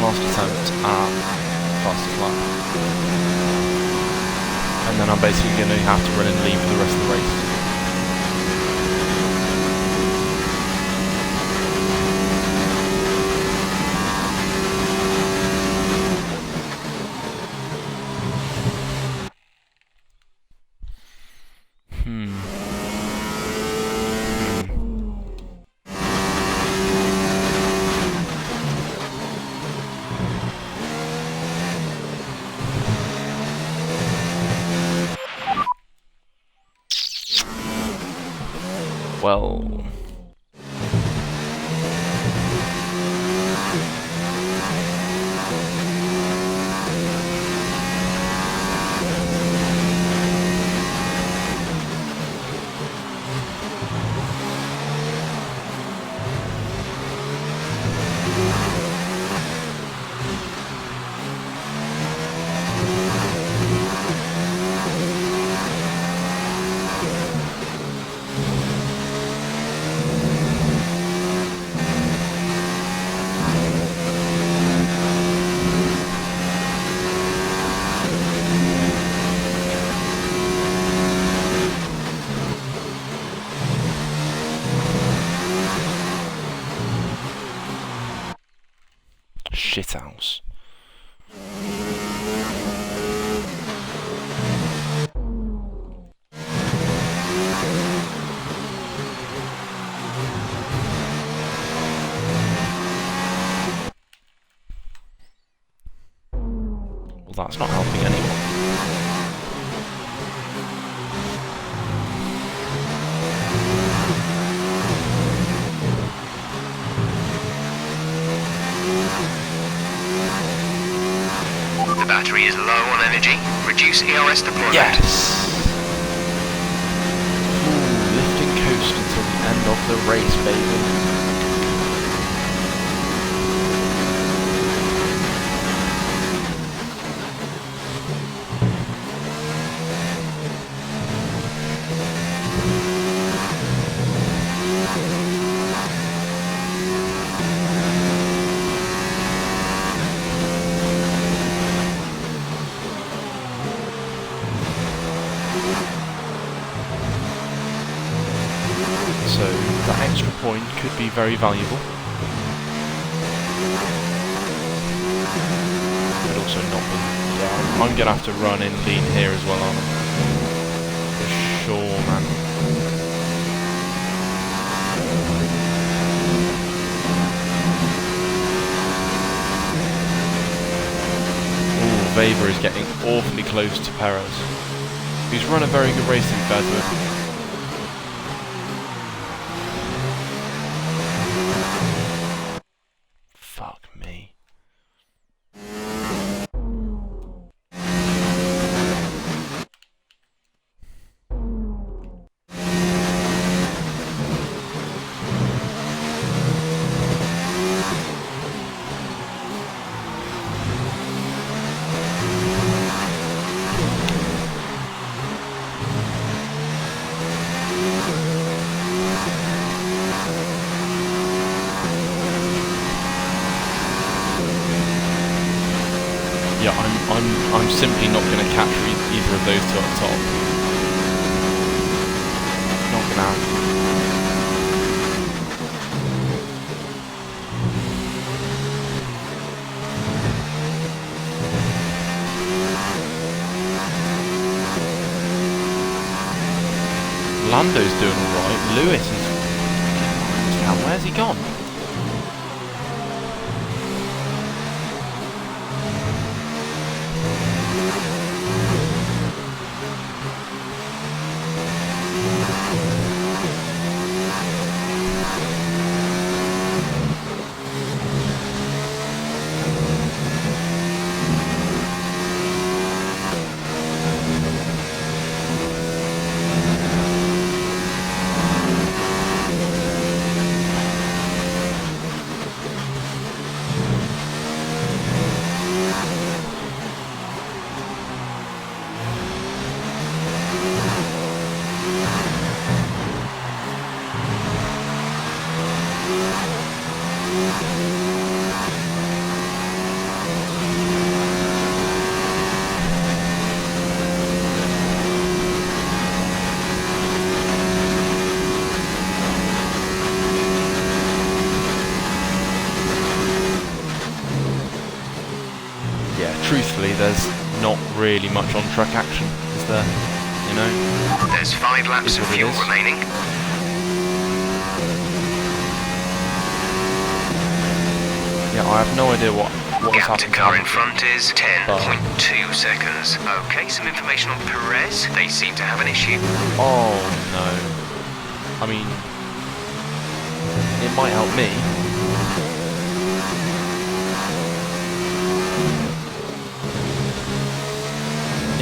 Last attempt at fastest lap, and then I'm basically going to have to run and leave for the rest of the race. Well, shithouse. Well, that's not helping anyone. The battery is low on energy. Reduce ERS deployment. Yes! Ooh, lifting coast until the end end of the race, baby. So that extra point could be very valuable. Could also not be. Yeah, I'm gonna have to run in lean here as well, aren't I? For sure, man. Ooh, Weber is getting awfully close to Perez. He's run a very good race in fair to him. Yeah, I'm simply not going to capture either of those two up top. Not going to happen. Lando's doing alright. Lewis is... Now, where's he gone? Truthfully, there's not really much on-track action, is there? You know? There's 5 laps of fuel remaining. Yeah, I have no idea what is Gap to happening. car in front is 10.2 seconds. Okay, some information on Perez. They seem to have an issue. Oh no. I mean, it might help me.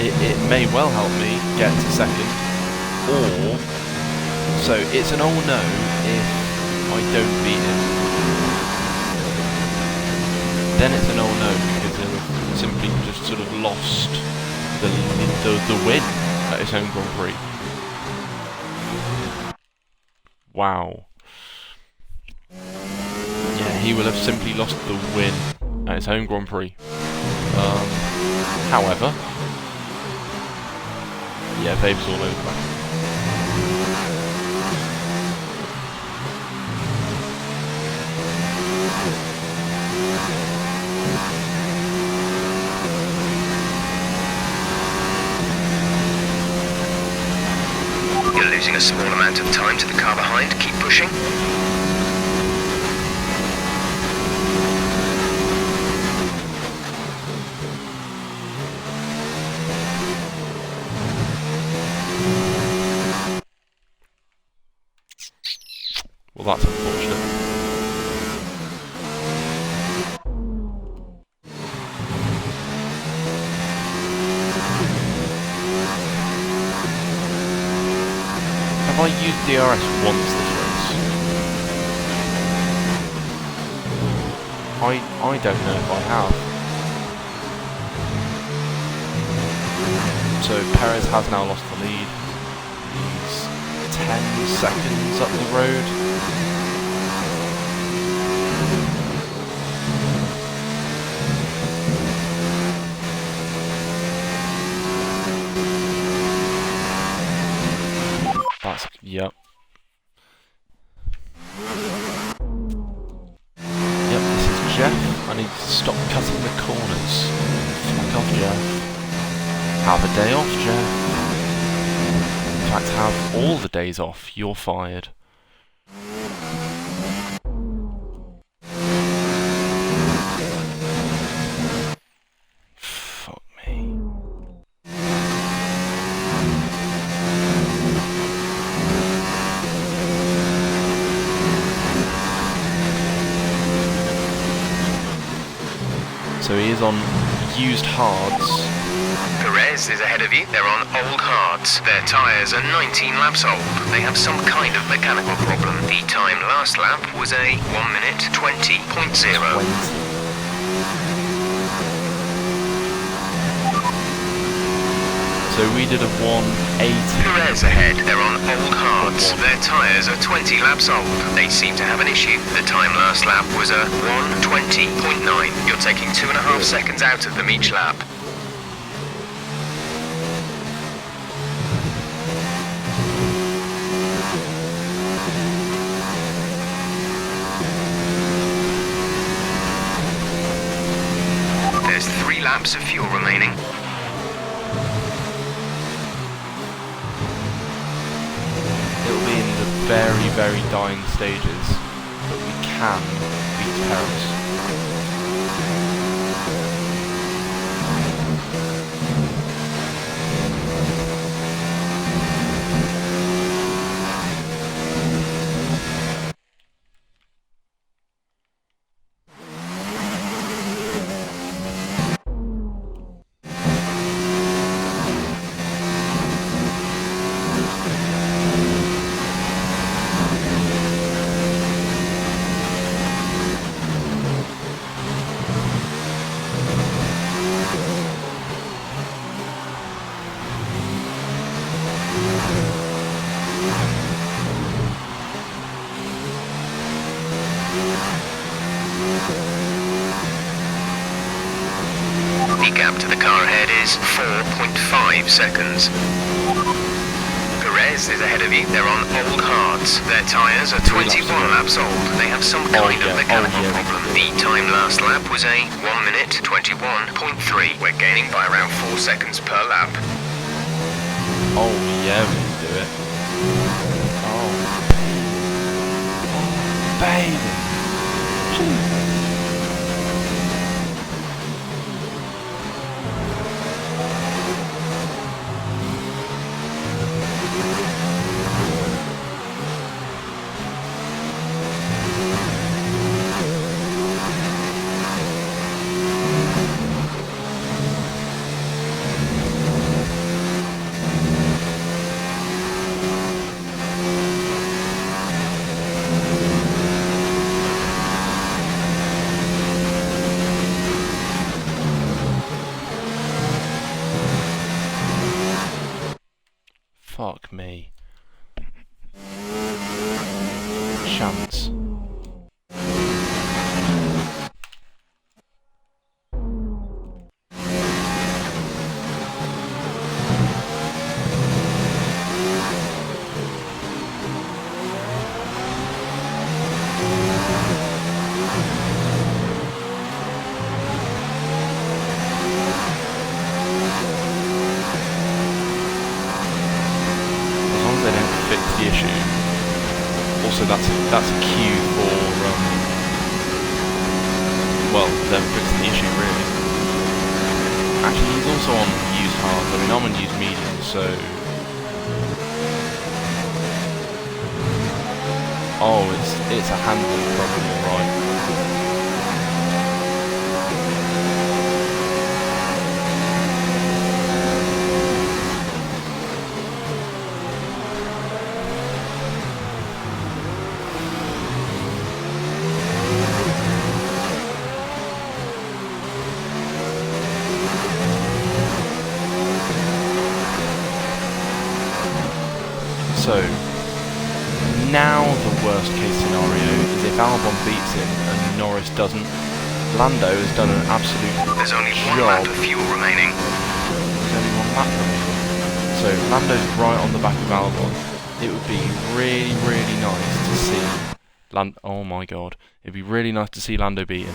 It may well help me get to second, or so it's an all no if I don't beat him. Then it's an all no because they have simply just sort of lost the win at his home Grand Prix. Wow. Yeah, he will have simply lost the win at his home Grand Prix. However. Yeah, Vape's all over. You're losing a small amount of time to the car behind. Keep pushing. Well, that's unfortunate. Have I used DRS once this race? I don't know if I have. So Perez has now lost the lead. He's 10 seconds up the road. That's, yep. Yep, this is Jeff. I need to stop cutting the corners. Fuck off, Jeff. Have a day off, Jeff. In fact, have all the days off. You're fired. Fuck me. So he is on used hards. Perez is ahead of you. They're on old hards. Their tyres are 19 laps old. They have some kind of mechanical problem. The time last lap was a 1 minute 20.0. So we did a 180. Perez ahead. They're on old hards. Their tyres are 20 laps old. They seem to have an issue. The time last lap was a 1:20.9. You're taking 2.5 seconds out of them each lap. There's 3 laps of fuel remaining. It'll be in the very, very dying stages, but we can beat Perez. The gap to the car ahead is 4.5 seconds. Perez is ahead of you. They're on old hards. Their tyres are 21 laps old. They have some kind of mechanical problem. The time last lap was a 1 minute 21.3. We're gaining by around 4 seconds per lap. Oh yeah, we can do it. Oh, baby. Jeez. Fuck me. Chance. Fix the issue. Also, that's a cue for well, them fixing the issue really. Actually, he's also on used hard. I mean, I'm on used medium, so. Oh, it's a handling problem, right? Albon beats him and Norris doesn't, Lando has done an absolute There's only one job. lap of fuel remaining. There's only one lap remaining. So Lando's right on the back of Albon. It would be really, really nice to see oh my god. It'd be really nice to see Lando beat him.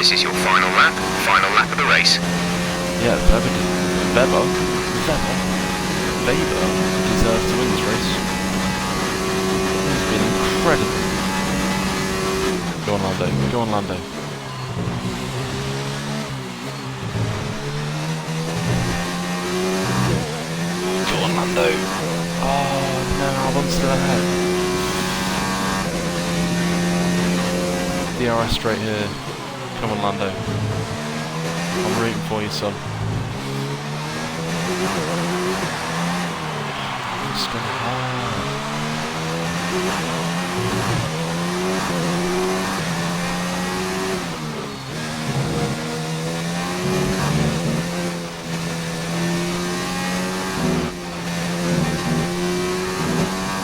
This is your final lap of the race. Yeah, Weber deserves to win this race. It's been incredible. Go on, Lando. Go on, Lando. Go on, Lando. Oh, no, Albon's still ahead. DRS straight here. Come on, Lando. I'm rooting for you, son. It's gonna hard.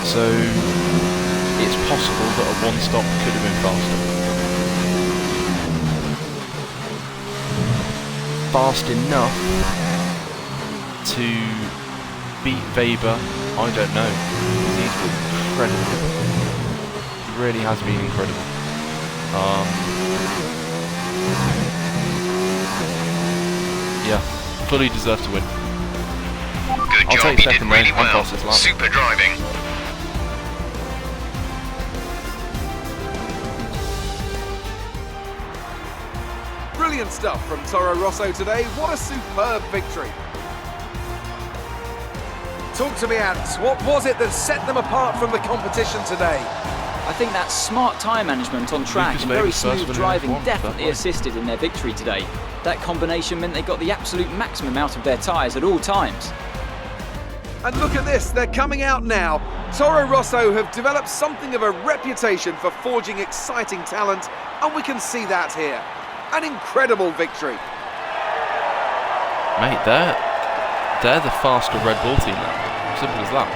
So it's possible that a one stop could have been faster. Fast enough to beat Weber, I don't know. He's been incredible. He really has been incredible. Yeah, fully deserved to win. Good I'll job, take you did second really there, and well. fastest lap. Super driving. Brilliant stuff from Toro Rosso today. What a superb victory. Talk to me, Ant. What was it that set them apart from the competition today? I think that smart tyre management on track Lucas and very Weber's first smooth win in driving F1, definitely fair play. assisted in their victory today. That combination meant they got the absolute maximum out of their tyres at all times. And look at this, they're coming out now. Toro Rosso have developed something of a reputation for forging exciting talent, and we can see that here. An incredible victory. Mate, they're the faster Red Bull team now. Simple as that.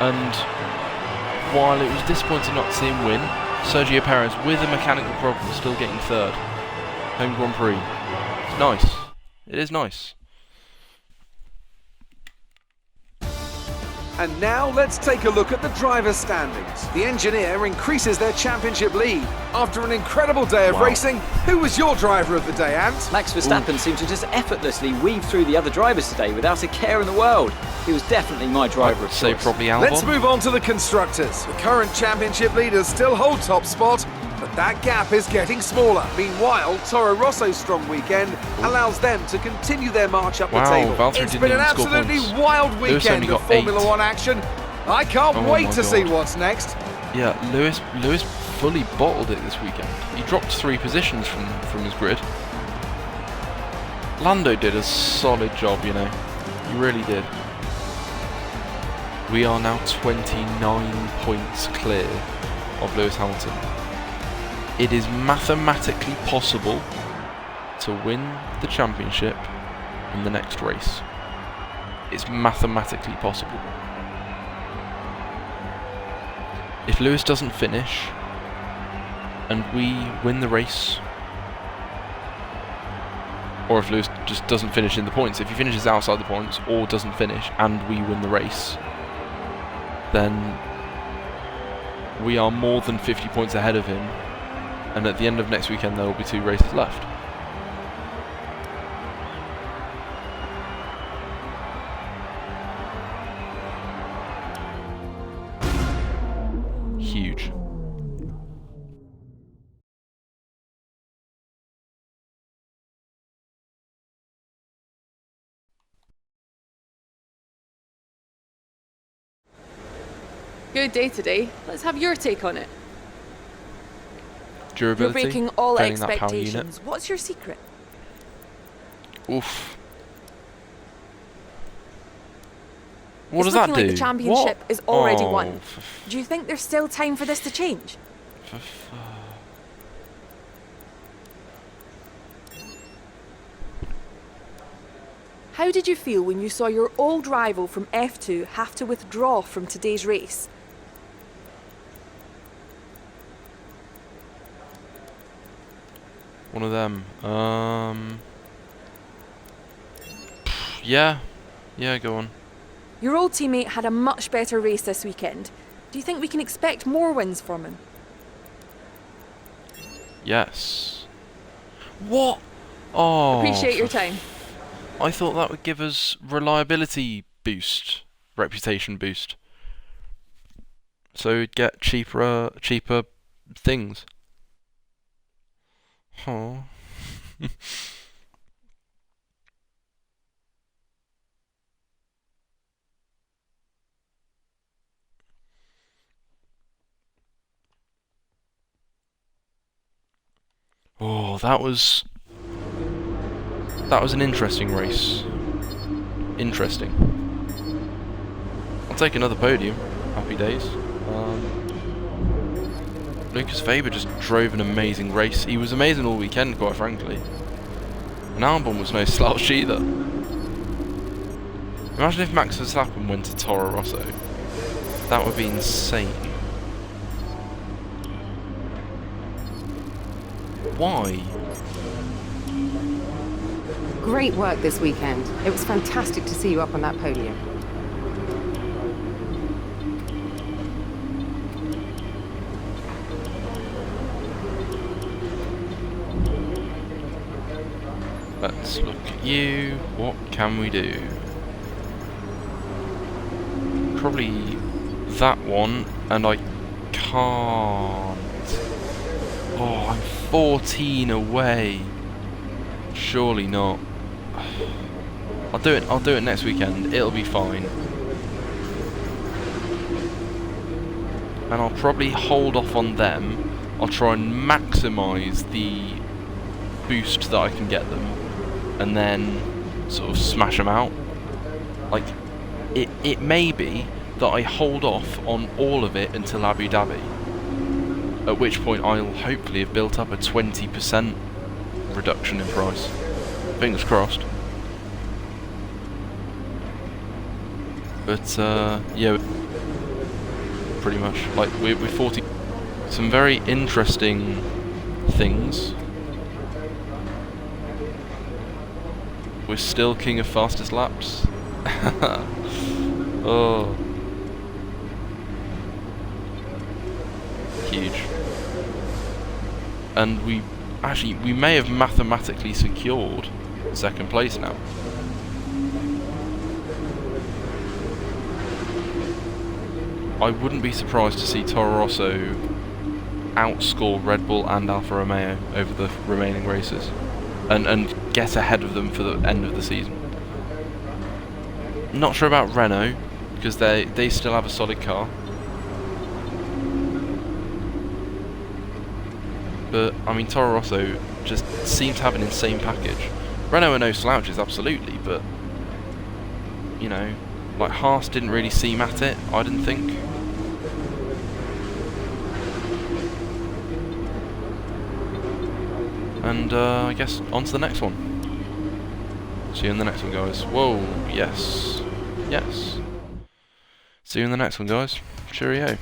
And while it was disappointing not to see him win, Sergio Perez, with a mechanical problem, still getting third. Home Grand Prix. It's nice. It is nice. And now let's take a look at the driver's standings. The engineer increases their championship lead. After an incredible day of Wow. racing, who was your driver of the day, Ant? Max Verstappen seemed to just effortlessly weave through the other drivers today without a care in the world. He was definitely my driver I'd of say choice. probably Albon. Let's move on to the constructors. The current championship leaders still hold top spot, but that gap is getting smaller. Meanwhile, Toro Rosso's strong weekend allows them to continue their march up the Wow, table. Valtteri It's didn't been an even score absolutely points. wild Lewis weekend only of got Formula 8. One action. I can't Oh wait my to see God. what's next. Yeah, Lewis fully bottled it this weekend. He dropped 3 positions from his grid. Lando did a solid job, you know. He really did. We are now 29 points clear of Lewis Hamilton. It is mathematically possible to win the championship in the next race. It's mathematically possible. If Lewis doesn't finish and we win the race, or if Lewis just doesn't finish in the points, if he finishes outside the points or doesn't finish and we win the race, then we are more than 50 points ahead of him, and at the end of next weekend there will be 2 races left. Huge. Good day today. Let's have your take on it. durability. You're breaking all failing that power unit. expectations. What's your secret? Oof. What It's does that looking do? like the championship is already won. Oh, Do you think there's still time for this to change? How did you feel when you saw your old rival from F2 have to withdraw from today's race? One of them. Yeah, go on. Your old teammate had a much better race this weekend. Do you think we can expect more wins from him? Yes. What? Oh. Appreciate your time. I thought that would give us reliability boost, reputation boost. So we'd get cheaper things. Oh. Oh, that was an interesting race. Interesting. I'll take another podium. Happy days. Lukas Faber just drove an amazing race. He was amazing all weekend, quite frankly. And Albon was no slouch either. Imagine if Max Verstappen went to Toro Rosso. That would be insane. Why? Great work this weekend. It was fantastic to see you up on that podium. Let's look at you. What can we do? Probably that one, and I can't. Oh, I'm 14 away. Surely not. I'll do it next weekend. It'll be fine. And I'll probably hold off on them. I'll try and maximise the boost that I can get them, and then sort of smash them out. Like, it may be that I hold off on all of it until Abu Dhabi, at which point I'll hopefully have built up a 20% reduction in price. Fingers crossed. But yeah, pretty much. Like, we're 40. Some very interesting things. We're still king of fastest laps. Oh. Huge. And we may have mathematically secured second place now. I wouldn't be surprised to see Toro Rosso outscore Red Bull and Alfa Romeo over the remaining races, and get ahead of them for the end of the season. Not sure about Renault, because they still have a solid car. But, I mean, Toro Rosso just seems to have an insane package. Renault are no slouches, absolutely, but, you know, like, Haas didn't really seem at it, I didn't think. And, I guess, on to the next one. See you in the next one, guys. Whoa, yes. Yes. See you in the next one, guys. Cheerio.